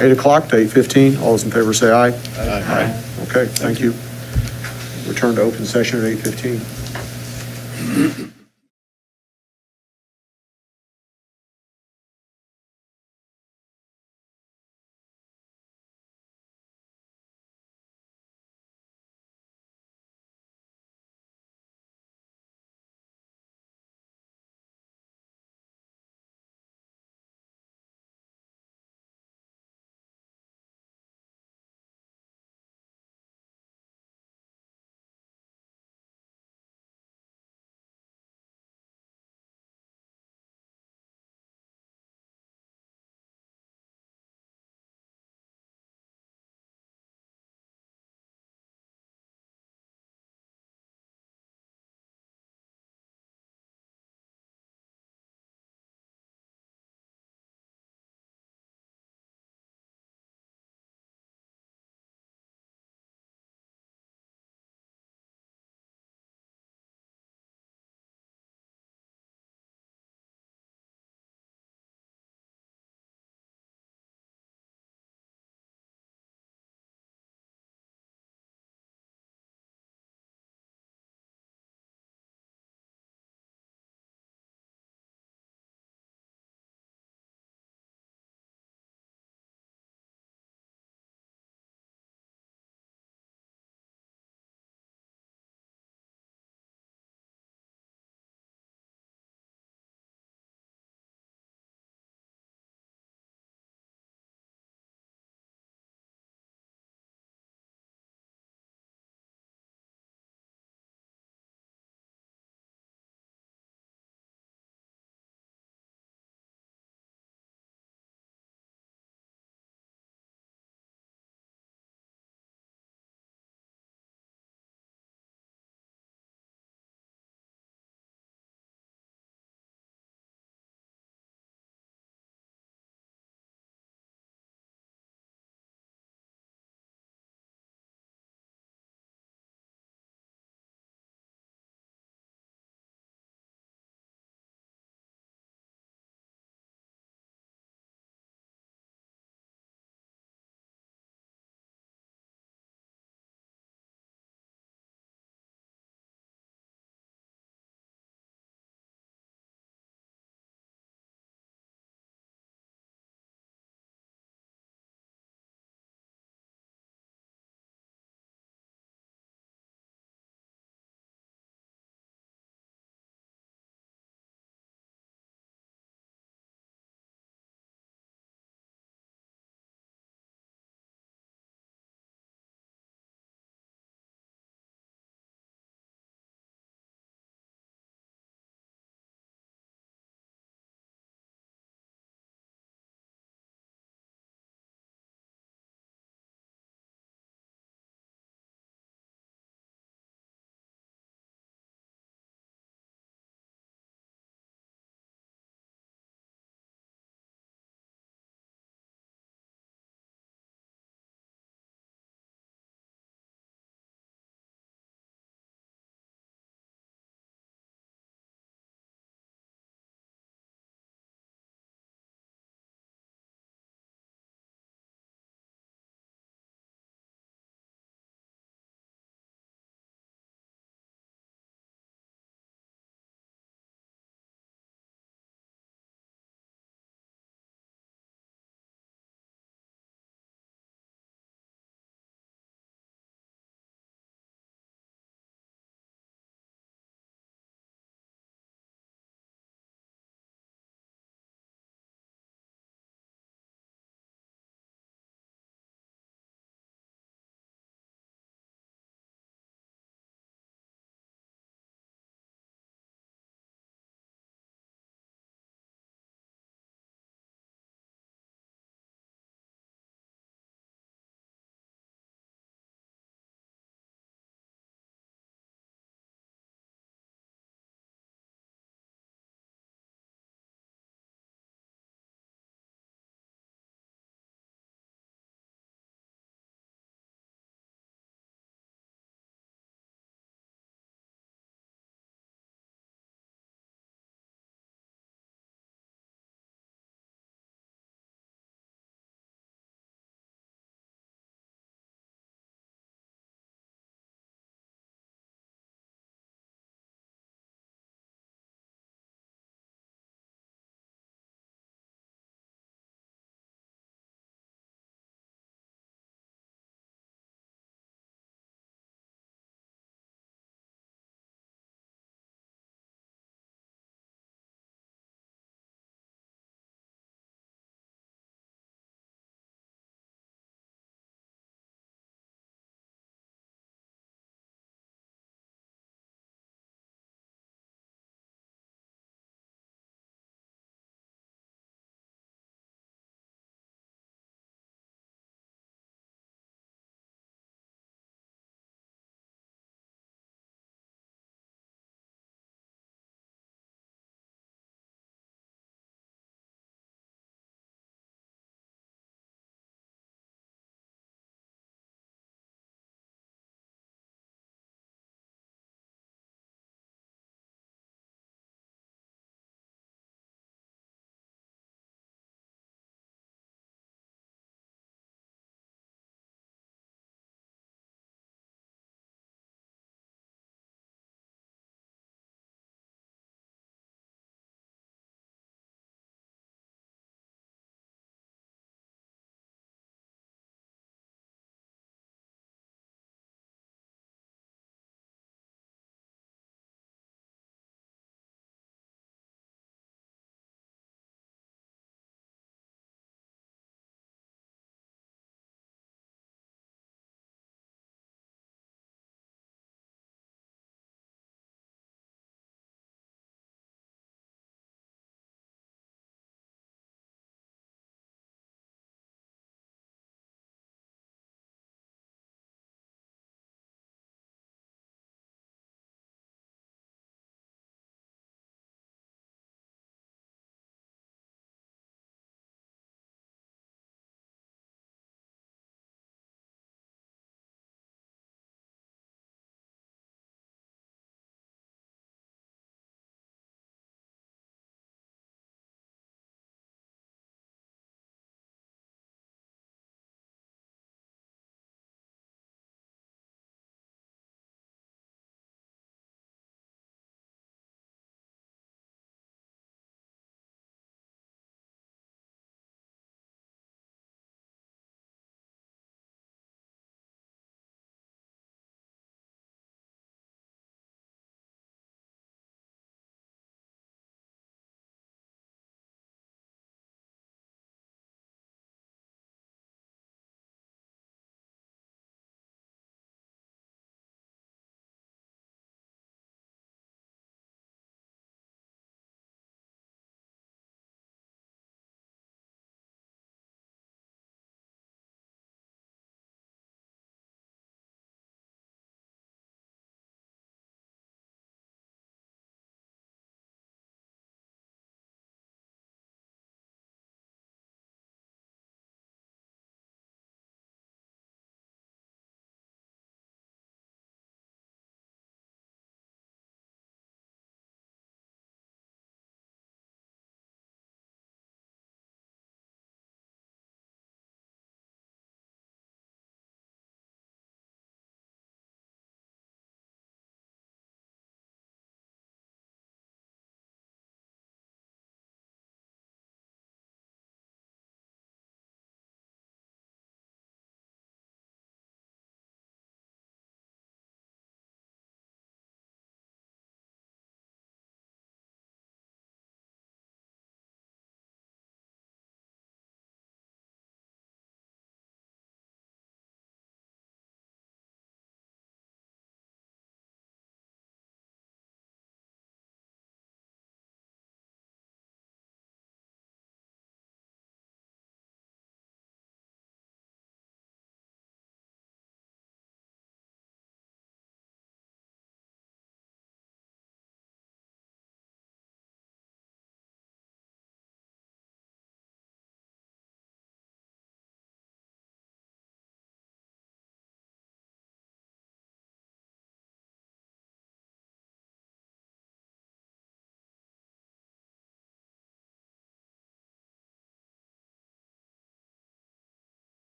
8 o'clock to 8:15. All those in favor say aye. Aye. Okay, thank you. Return to open session at 8:15.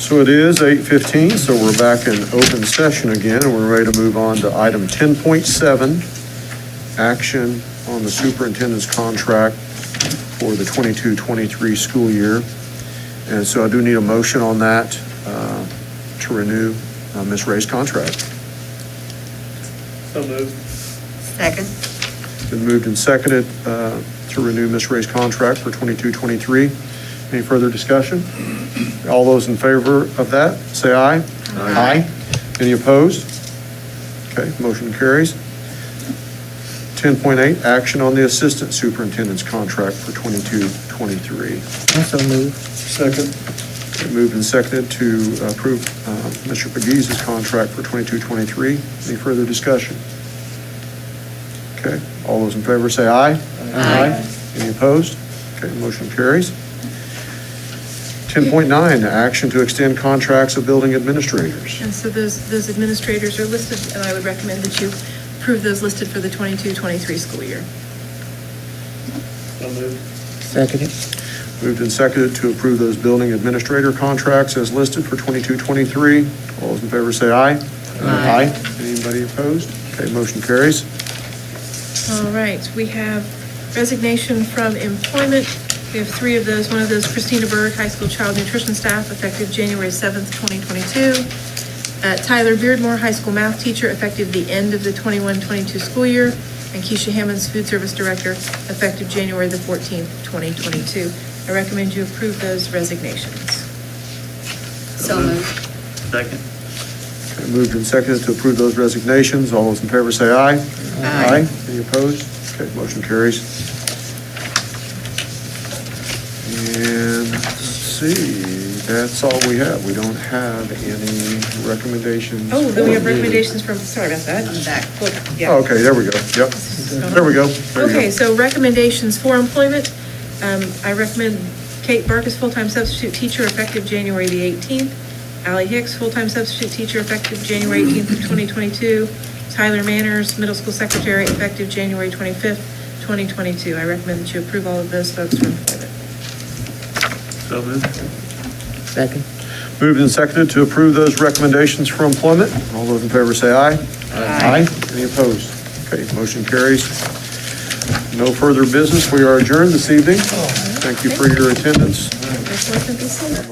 So it is 8:15, so we're back in open session again, and we're ready to move on to item 10.7, action on the superintendent's contract for the 22-23 school year. And so I do need a motion on that to renew Ms. Ray's contract. So moved. Second? Been moved and seconded to renew Ms. Ray's contract for 22-23. Any further discussion? All those in favor of that, say aye. Aye. Any opposed? Okay, motion carries. 10.8, action on the assistant superintendent's contract for 22-23. Also move. Second. Moved and seconded to approve Mr. Pegues' contract for 22-23. Any further discussion? Okay, all those in favor say aye. Aye. Any opposed? Okay, motion carries. 10.9, action to extend contracts of building administrators. And so those administrators are listed, and I would recommend that you approve those listed for the 22-23 school year. So moved. Seconded. Moved and seconded to approve those building administrator contracts as listed for 22-23. All those in favor say aye. Aye. Anybody opposed? Okay, motion carries. All right, we have resignation from employment. We have 3 of those. One of those, Christina Berg, high school child nutrition staff, effective January 7th, 2022. Tyler Beardmore, high school math teacher, effective the end of the 21-22 school year. And Keisha Hammonds, food service director, effective January the 14th, 2022. I recommend you approve those resignations. So moved. Second. Okay, moved and seconded to approve those resignations. All those in favor say aye. Aye. Any opposed? Okay, motion carries. And let's see, that's all we have. We don't have any recommendations. Oh, then we have for- recommendations from, sorry about that. I'm back. Yeah. Oh, okay, there we go. Yep. There we go. There you go. Okay, so recommendations for employment. I recommend Kate Barkus, full-time substitute teacher, effective January the 18th. Allie Hicks, full-time substitute teacher, effective January 18th of 2022. Tyler Manners, middle school secretary, effective January 25th, 2022. I recommend that you approve all of those folks for employment. So moved. Second. Moved and seconded to approve those recommendations for employment. All those in favor say aye. Aye. Any opposed? Okay, motion carries. No further business. We are adjourned this evening. Thank you for your attendance. That's what I think they said.